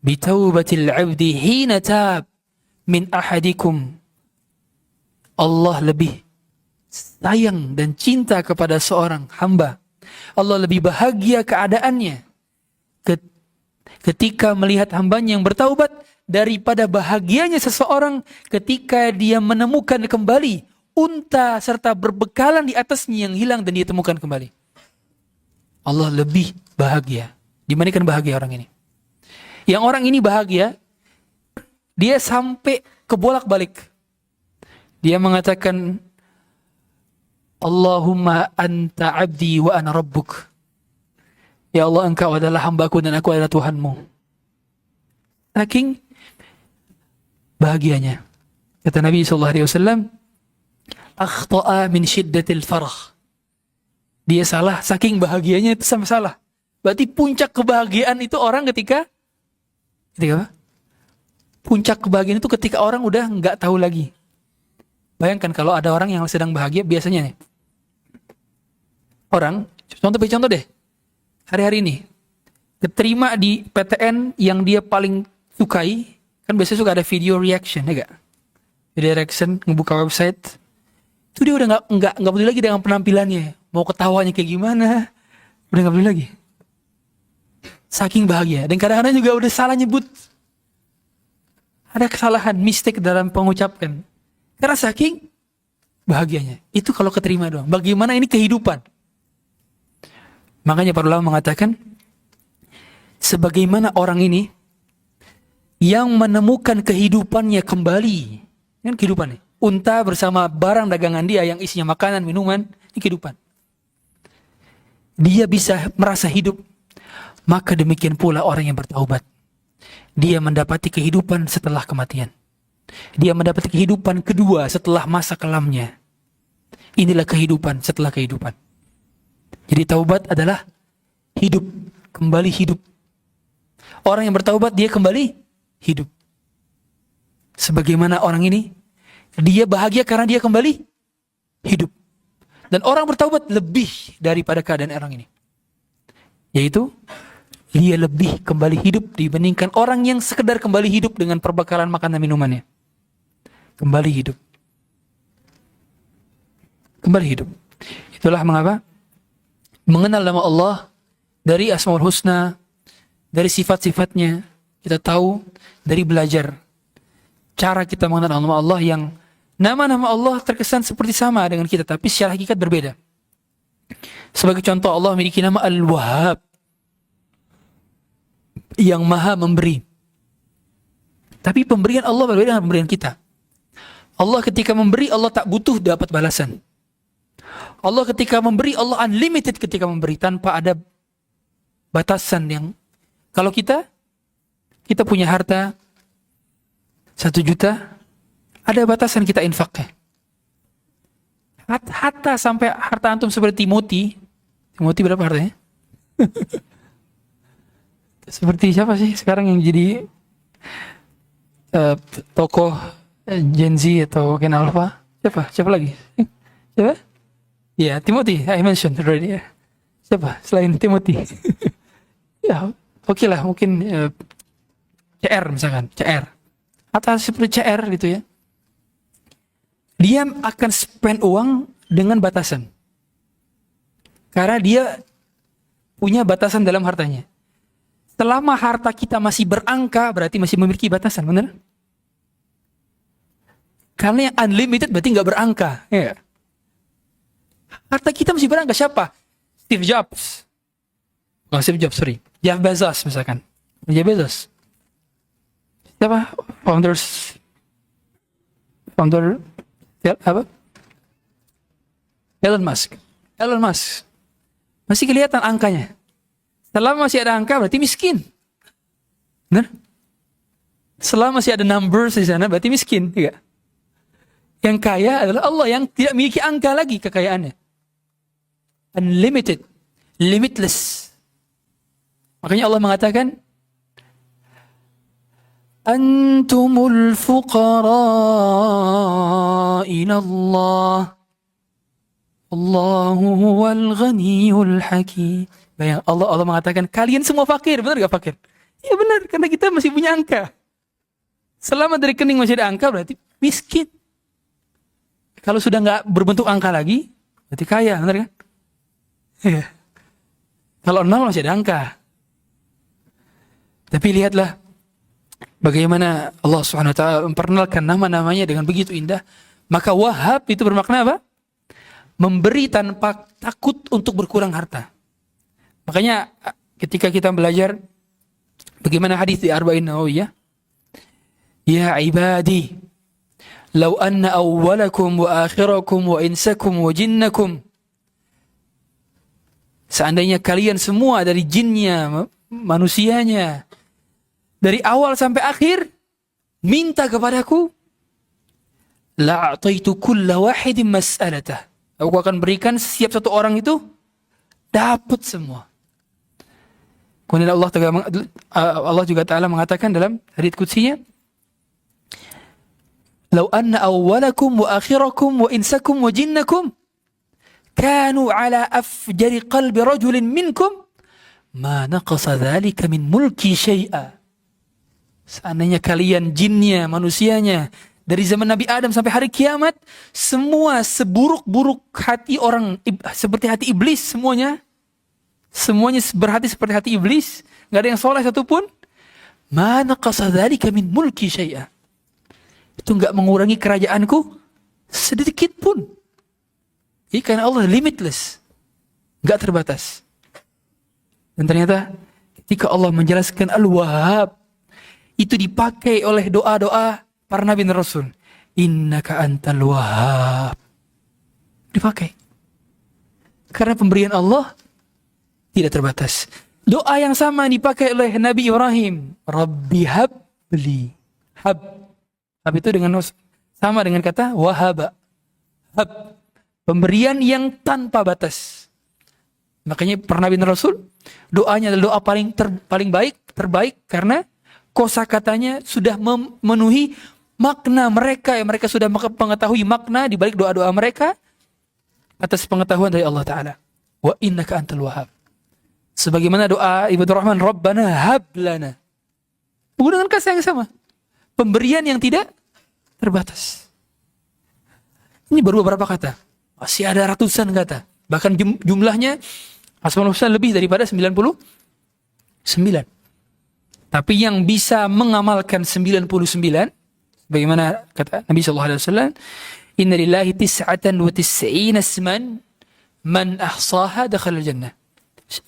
bitaubatil abdi hina tab min ahadikum. Allah lebih sayang dan cinta kepada seorang hamba. Allah lebih bahagia keadaannya ketika melihat hambanya yang bertaubat daripada bahagianya seseorang ketika dia menemukan kembali unta serta berbekalan di atasnya yang hilang dan dia temukan kembali. Allah lebih bahagia dibandingkan bahagia orang ini. Yang orang ini bahagia, dia sampai kebolak-balik. Dia mengatakan, Allahumma anta abdi wa ana rabbuk. Ya Allah, engkau adalah hambaku dan aku adalah Tuhanmu. Saking bahagianya. Kata Nabi SAW, akhta'a min syiddatil farah. Dia salah, saking bahagianya itu sama salah. Berarti puncak kebahagiaan itu orang ketika apa? Puncak kebahagiaan itu ketika orang udah nggak tahu lagi. Bayangkan kalau ada orang yang sedang bahagia, biasanya nih, orang, contoh deh, hari-hari ini, keterima di PTN yang dia paling sukai, kan biasanya suka ada video reaction, ya gak? Video reaction, ngebuka website, itu dia udah nggak peduli lagi dengan penampilannya, mau ketawanya kayak gimana, udah nggak peduli lagi. Saking bahagia, dan kadang-kadang juga udah salah nyebut, ada kesalahan, mistake dalam pengucapan, karena saking bahagianya. Itu kalau keterima doang. Bagaimana ini kehidupan? Makanya para ulama mengatakan, sebagaimana orang ini yang menemukan kehidupannya kembali, kan kehidupannya, unta bersama barang dagangan dia yang isinya makanan, minuman, ini kehidupan. Dia bisa merasa hidup, maka demikian pula orang yang bertaubat. Dia mendapati kehidupan setelah kematian. Dia mendapati kehidupan kedua setelah masa kelamnya. Inilah kehidupan setelah kehidupan. Jadi taubat adalah hidup, kembali hidup. Orang yang bertaubat dia kembali hidup. Sebagaimana orang ini, dia bahagia karena dia kembali hidup. Dan orang bertaubat lebih daripada keadaan orang ini. Yaitu, dia lebih kembali hidup dibandingkan orang yang sekedar kembali hidup dengan perbekalan makanan minumannya. Kembali hidup. Kembali hidup. Itulah mengapa mengenal nama Allah dari Asmaul Husna, dari sifat-sifatnya, kita tahu dari belajar cara kita mengenal nama Allah yang nama-nama Allah terkesan seperti sama dengan kita, tapi secara hakikat berbeda. Sebagai contoh, Allah memiliki nama Al-Wahhab, yang maha memberi. Tapi pemberian Allah berbeda dengan pemberian kita. Allah ketika memberi, Allah tak butuh dapat balasan. Allah ketika memberi, Allah unlimited ketika memberi, tanpa ada batasan yang, kalau kita punya harta 1 juta, ada batasan kita infaknya. Hatta sampai harta antum seperti Timothy berapa hartanya? Seperti siapa sih sekarang yang jadi tokoh Gen Z atau Gen Alpha? Siapa lagi? Siapa? Ya, Timothy, I mentioned already ya. Siapa selain Timothy? Ya, oke lah, mungkin CR misalkan, CR. Atau seperti CR gitu ya. Dia akan spend uang dengan batasan. Karena dia punya batasan dalam hartanya. Selama harta kita masih berangka, berarti masih memiliki batasan, benar? Karena yang unlimited berarti nggak berangka. Ya. Harta kita masih berangka. Siapa? Steve Jobs. Oh, Steve Jobs, sorry. Jeff Bezos misalkan. Jeff Bezos. Siapa? Founder apa? Elon Musk. Masih kelihatan angkanya. Selama masih ada angka berarti miskin. Benar? Selama masih ada numbers di sana berarti miskin, ya. Yang kaya adalah Allah yang tidak memiliki angka lagi kekayaannya. Unlimited, limitless. Makanya Allah mengatakan, Antumul fuqara ila Allah. Allahu huwal ghaniyul hakim. Bayang, Allah mengatakan kalian semua fakir, benar gak fakir? Ya benar, karena kita masih punya angka. Selama dari rekening masih ada angka berarti miskin. Kalau sudah nggak berbentuk angka lagi, berarti kaya, benar kan? Ya. Kalau 0 masih ada angka. Tapi lihatlah bagaimana Allah SWT memperkenalkan nama-namanya dengan begitu indah. Maka Wahhab itu bermakna apa? Memberi tanpa takut untuk berkurang harta. Makanya ketika kita belajar bagaimana hadis di Arba'in Nawawiyah, ya ibadi, law anna awwalakum wa akhirakum wa insakum wa jinnakum, seandainya kalian semua dari jinnya, manusianya, dari awal sampai akhir minta kepadaku, la'ataitu kulla wahidin mas'alatah, aku akan berikan setiap satu orang itu dapat semua. Kemudian Allah juga Ta'ala mengatakan dalam hadits qudsinya, "Lau anna awwalakum wa akhirakum wa insakum wa jinnakum kanu ala afjari qalbi rajulin minkum ma naqasa dzalika min mulki syai'a." Seandainya kalian jinnya, manusianya, dari zaman Nabi Adam sampai hari kiamat, semua seburuk-buruk hati orang seperti hati iblis, semuanya berhati seperti hati iblis, nggak ada yang soleh satupun. Mana qasadzalika min mulki syai'a, itu nggak mengurangi kerajaanku sedikit pun. Jadi karena Allah limitless, nggak terbatas. Dan ternyata ketika Allah menjelaskan Al-Wahhab, itu dipakai oleh doa-doa para nabi dan rasul. Innaka antal wahhab. Dipakai. Karena pemberian Allah tidak terbatas. Doa yang sama dipakai oleh Nabi Ibrahim. Rabbi habli. Hab itu dengan sama dengan kata wahaba. Hab. Pemberian yang tanpa batas. Makanya para nabi dan rasul, doanya adalah doa paling baik, terbaik, karena kosakatanya sudah memenuhi makna mereka, yang mereka sudah mengetahui makna di balik doa-doa mereka atas pengetahuan dari Allah Ta'ala. Wa innaka antal wahhab. Sebagaimana doa ibadur rahman, Rabbana hab lana. Menggunakan kata yang sama. Pemberian yang tidak terbatas. Ini baru beberapa kata. Masih ada ratusan kata. Bahkan jumlahnya Asmaul Husna lebih daripada 99. Tapi yang bisa mengamalkan 99, bagaimana kata Nabi SAW, Inna lillahi tis'atan wa tis'ina isman man ahsaha dakhala jannah.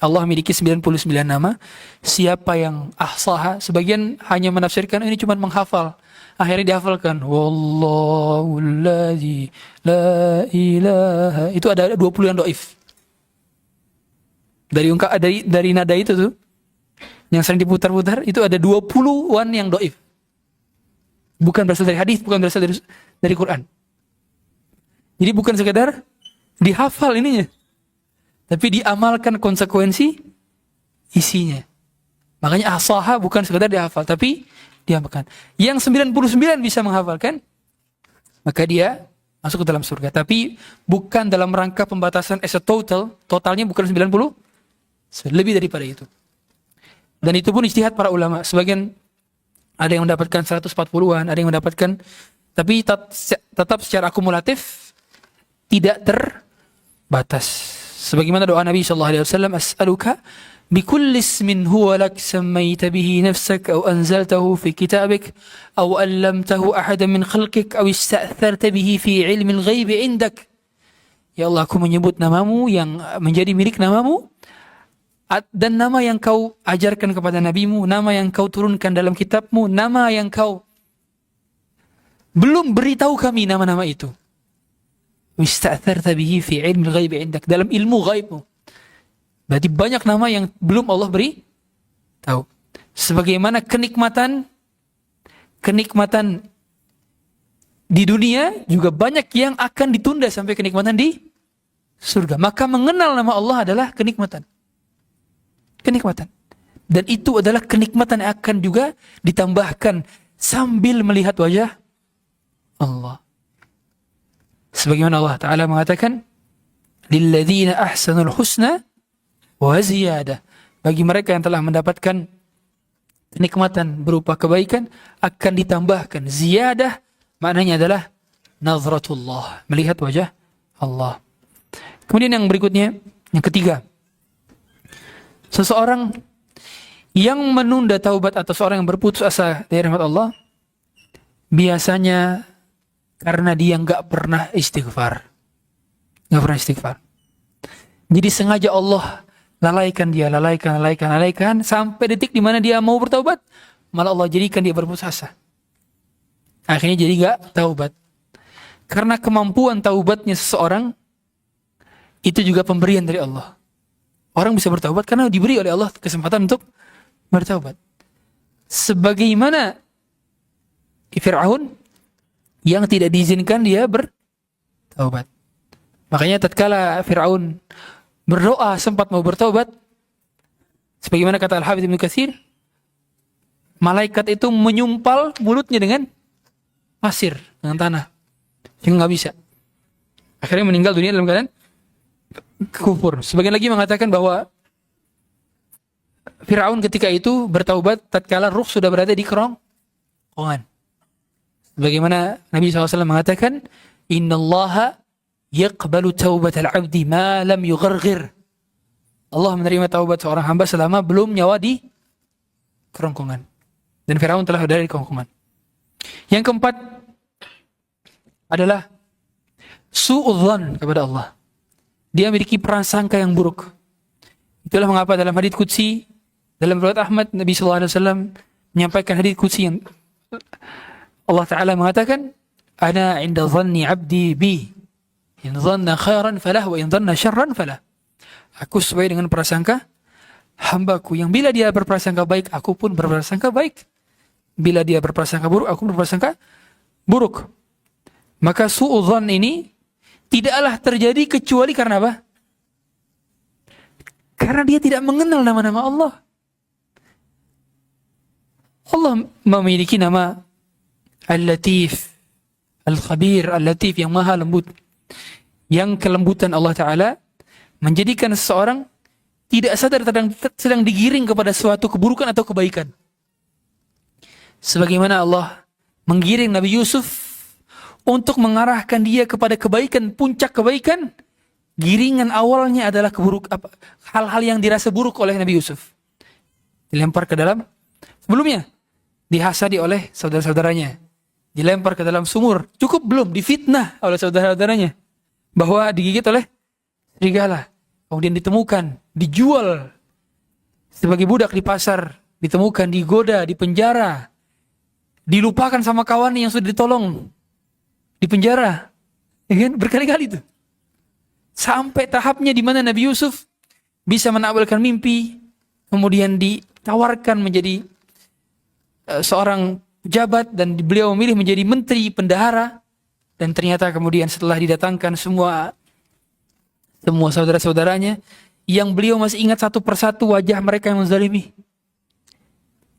Allah memiliki 99 nama. Siapa yang ahsaha, sebagian hanya menafsirkan ini cuma menghafal. Akhirnya dihafalkan. Wallahul ladzi la ilaha. Itu ada 20 yang dhaif. Dari nada itu tuh yang sering diputar-putar itu ada 20-an yang dhaif. Bukan berasal dari hadis, bukan berasal dari Quran. Jadi bukan sekedar dihafal ininya, tapi diamalkan konsekuensi isinya. Makanya ahsaha bukan sekedar dihafal, tapi diamalkan. Yang 99 bisa menghafalkan, maka dia masuk ke dalam surga. Tapi bukan dalam rangka pembatasan as a totalnya bukan 90, lebih daripada itu. Dan itu pun ijtihad para ulama. Sebagian ada yang mendapatkan 140-an, ada yang mendapatkan, tapi tetap secara akumulatif tidak terbatas. Sebagaimana doa Nabi sallallahu alaihi wasallam, as'aluka bikulli ismin huwa lak sammaita bihi nafsak aw anzaltahu fi kitabik aw 'allamtahu ahadan min khalqik aw ista'tharta bihi fi 'ilmi al-ghaib 'indak. Ya Allah, aku menyebut namamu yang menjadi milik namamu dan nama yang kau ajarkan kepada nabimu, nama yang kau turunkan dalam kitabmu, nama yang kau belum beritahu kami nama-nama itu. Wista'tharta bihi fi ilmi al-ghaib 'indak, dalam ilmu ghaibmu. Berarti banyak nama yang belum Allah beri tahu. Sebagaimana kenikmatan di dunia juga banyak yang akan ditunda sampai kenikmatan di surga. Maka mengenal nama Allah adalah kenikmatan. Dan itu adalah kenikmatan yang akan juga ditambahkan sambil melihat wajah Allah. Sebagaimana Allah Ta'ala mengatakan, lilladzina ahsanul husna wa ziyadah. Bagi mereka yang telah mendapatkan kenikmatan berupa kebaikan, akan ditambahkan ziyadah, maknanya adalah nazratullah, melihat wajah Allah. Kemudian yang berikutnya, yang ketiga, seseorang yang menunda taubat atau seorang yang berputus asa dari rahmat Allah, biasanya karena dia nggak pernah istighfar. Jadi sengaja Allah lalaikan sampai detik di mana dia mau bertaubat, malah Allah jadikan dia berputus asa. Akhirnya jadi nggak taubat. Karena kemampuan taubatnya seseorang itu juga pemberian dari Allah. Orang bisa bertaubat karena diberi oleh Allah kesempatan untuk bertaubat. Sebagaimana Fir'aun yang tidak diizinkan dia bertaubat. Makanya tatkala Fir'aun berdoa sempat mau bertaubat, sebagaimana kata Al-Hafidz Ibnu Katsir, malaikat itu menyumpal mulutnya dengan pasir, dengan tanah, sehingga nggak bisa. Akhirnya meninggal dunia dalam keadaan kufur. Sebagian lagi mengatakan bahwa Fir'aun ketika itu bertaubat tatkala ruh sudah berada di kerongkongan. Sebagaimana Nabi SAW mengatakan, innallaha yaqbalu taubatal abdi ma lam yugharghir. Allah menerima taubat seorang hamba selama belum nyawa di kerongkongan. Dan Fir'aun telah berada di kerongkongan. Yang keempat adalah su'udzan kepada Allah. Dia memiliki prasangka yang buruk. Itulah mengapa dalam hadits qudsi, dalam riwayat Ahmad, Nabi sallallahu alaihi wasallam menyampaikan hadits qudsi yang Allah Ta'ala mengatakan, ana 'inda dhanni 'abdi bi, in dhanna khairan falah wa in dhanna syarran falah. Aku sesuai dengan prasangka hambaku, yang bila dia berprasangka baik, aku pun berprasangka baik. Bila dia berprasangka buruk, aku berprasangka buruk. Maka su'udzan ini tidaklah terjadi kecuali karena apa? Karena dia tidak mengenal nama-nama Allah. Allah memiliki nama Al-Latif, Al-Khabir, Al-Latif, yang maha lembut. Yang kelembutan Allah Ta'ala menjadikan seseorang tidak sadar sedang digiring kepada suatu keburukan atau kebaikan. Sebagaimana Allah menggiring Nabi Yusuf untuk mengarahkan dia kepada kebaikan, puncak kebaikan, giringan awalnya adalah hal-hal yang dirasa buruk oleh Nabi Yusuf. Dilempar ke dalam, sebelumnya dihasadi oleh saudara-saudaranya, dilempar ke dalam sumur, cukup belum difitnah oleh saudara-saudaranya bahwa digigit oleh serigala, kemudian ditemukan dijual sebagai budak di pasar, ditemukan, digoda, dipenjara, dilupakan sama kawan yang sudah ditolong, dipenjara, ya kan? Berkali-kali tuh. Sampai tahapnya di mana Nabi Yusuf bisa menakwilkan mimpi, kemudian ditawarkan menjadi seorang pejabat dan beliau memilih menjadi menteri pendahara, dan ternyata kemudian setelah didatangkan semua saudara-saudaranya, yang beliau masih ingat satu persatu wajah mereka yang menzalimi.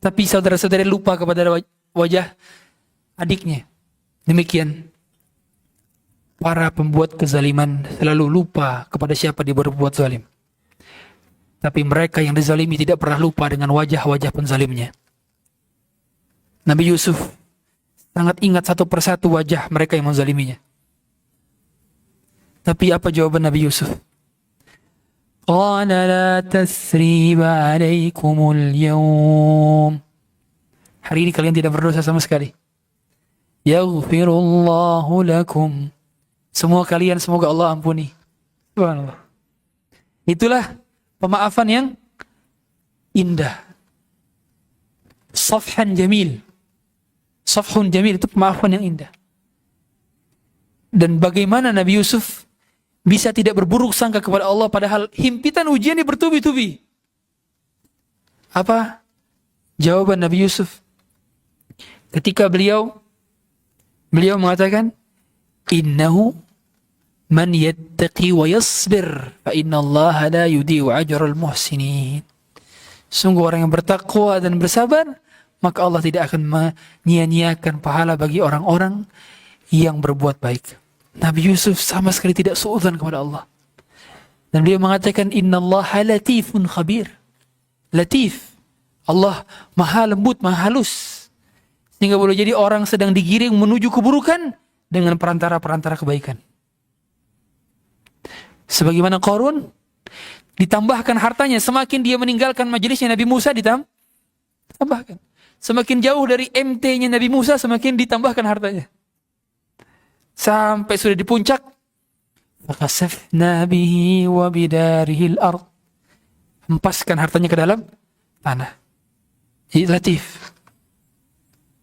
Tapi saudara-saudara lupa kepada wajah adiknya. Demikian para pembuat kezaliman selalu lupa kepada siapa dia berbuat zalim. Tapi mereka yang dizalimi tidak pernah lupa dengan wajah-wajah penzalimnya. Nabi Yusuf sangat ingat satu persatu wajah mereka yang menzaliminya. Tapi apa jawaban Nabi Yusuf? Qala la tasriba alaikumul yawm. Hari ini kalian tidak berdosa sama sekali. Yaghfirullahu lakum. Semua kalian semoga Allah ampuni. Subhanallah. Itulah pemaafan yang indah. Safhan jamil. Safhun jamil itu pemaafan yang indah. Dan bagaimana Nabi Yusuf bisa tidak berburuk sangka kepada Allah padahal himpitan ujiannya bertubi-tubi. Apa jawaban Nabi Yusuf? Ketika beliau mengatakan, innahu man yattaqi wa yasbir fa innallaha la yudhi'u ajral muhsinin. Sungguh orang yang bertakwa dan bersabar, maka Allah tidak akan menyia-nyiakan pahala bagi orang-orang yang berbuat baik. Nabi Yusuf sama sekali tidak suudzon kepada Allah. Dan beliau mengatakan, innallaha latifun khabir. Latif. Allah maha lembut, maha halus. Sehingga boleh jadi orang sedang digiring menuju keburukan dengan perantara-perantara kebaikan. Sebagaimana Qarun, ditambahkan hartanya, semakin dia meninggalkan majelisnya Nabi Musa ditambahkan. Semakin jauh dari MT-nya Nabi Musa, semakin ditambahkan hartanya. Sampai sudah di puncak, fakasafna bihi wa bidarihi al-ard. Hempaskan hartanya ke dalam tanah. Jadi latif.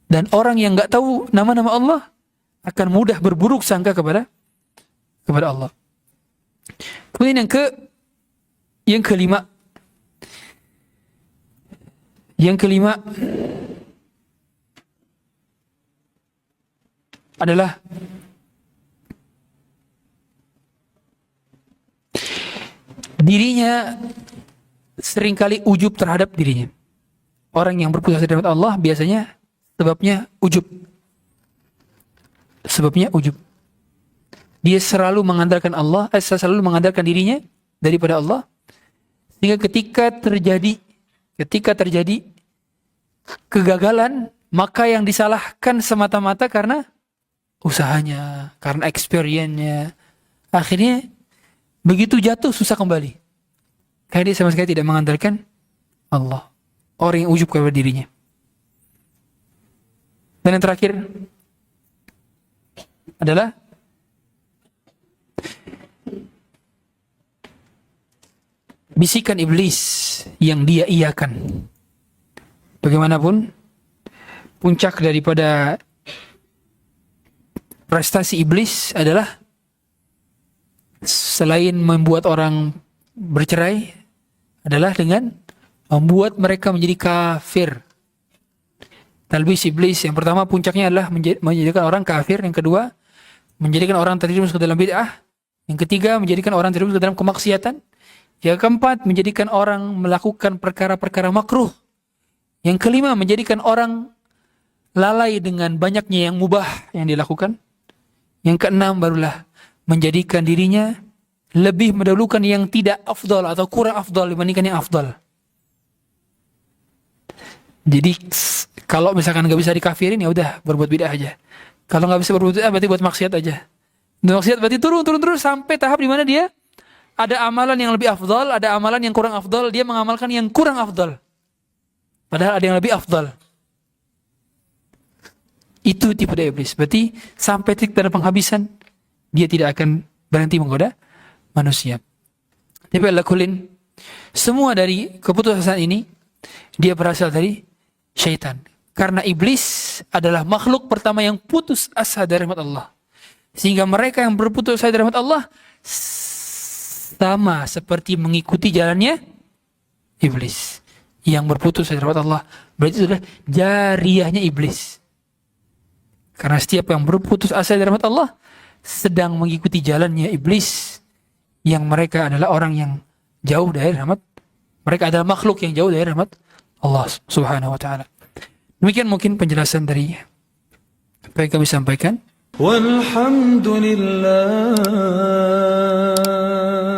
Dan orang yang enggak tahu nama-nama Allah akan mudah berburuk sangka kepada Allah. Kemudian yang kelima adalah dirinya seringkali ujub terhadap dirinya. Orang yang berputus asa dengan Allah biasanya sebabnya ujub. Dia selalu mengandalkan dirinya daripada Allah. Sehingga ketika terjadi kegagalan, maka yang disalahkan semata-mata karena usahanya, karena experience-nya. Akhirnya begitu jatuh susah kembali. Karena dia sama sekali tidak mengandalkan Allah. Orang yang ujub kepada dirinya. Dan yang terakhir adalah bisikan iblis yang dia iakan. Bagaimanapun, puncak daripada prestasi iblis adalah selain membuat orang bercerai, adalah dengan membuat mereka menjadi kafir. Talbis iblis yang pertama puncaknya adalah menjadikan orang kafir. Yang kedua, menjadikan orang terjerumus ke dalam bid'ah. Yang ketiga, menjadikan orang terjerumus ke dalam kemaksiatan. Yang keempat, menjadikan orang melakukan perkara-perkara makruh. Yang kelima, menjadikan orang lalai dengan banyaknya yang mubah yang dilakukan. Yang keenam, barulah menjadikan dirinya lebih mendahulukan yang tidak afdal atau kurang afdal dibandingkan yang afdal. Jadi kalau misalkan nggak bisa dikafirin, ya udah berbuat bid'ah aja. Kalau nggak bisa berbuat bid'ah, berarti buat maksiat aja. Dan maksiat berarti turun sampai tahap di mana dia ada amalan yang lebih afdal, ada amalan yang kurang afdal, dia mengamalkan yang kurang afdal. Padahal ada yang lebih afdal. Itu tipe dari iblis. Berarti sampai titik pada penghabisan, dia tidak akan berhenti menggoda manusia. Tapi ala kulin, Semua dari keputusasaan ini dia berasal dari syaitan. Karena iblis adalah makhluk pertama yang putus asa dari rahmat Allah. Sehingga mereka yang berputus asa dari rahmat Allah sama seperti mengikuti jalannya iblis. Yang berputus asa dari rahmat Allah berarti itu adalah jariyahnya iblis. Karena setiap yang berputus asa dari rahmat Allah sedang mengikuti jalannya iblis, yang mereka adalah orang yang jauh dari rahmat. Mereka adalah makhluk yang jauh dari rahmat Allah Subhanahu wa taala. Demikian mungkin penjelasan dari apa yang kami sampaikan. Walhamdulillah.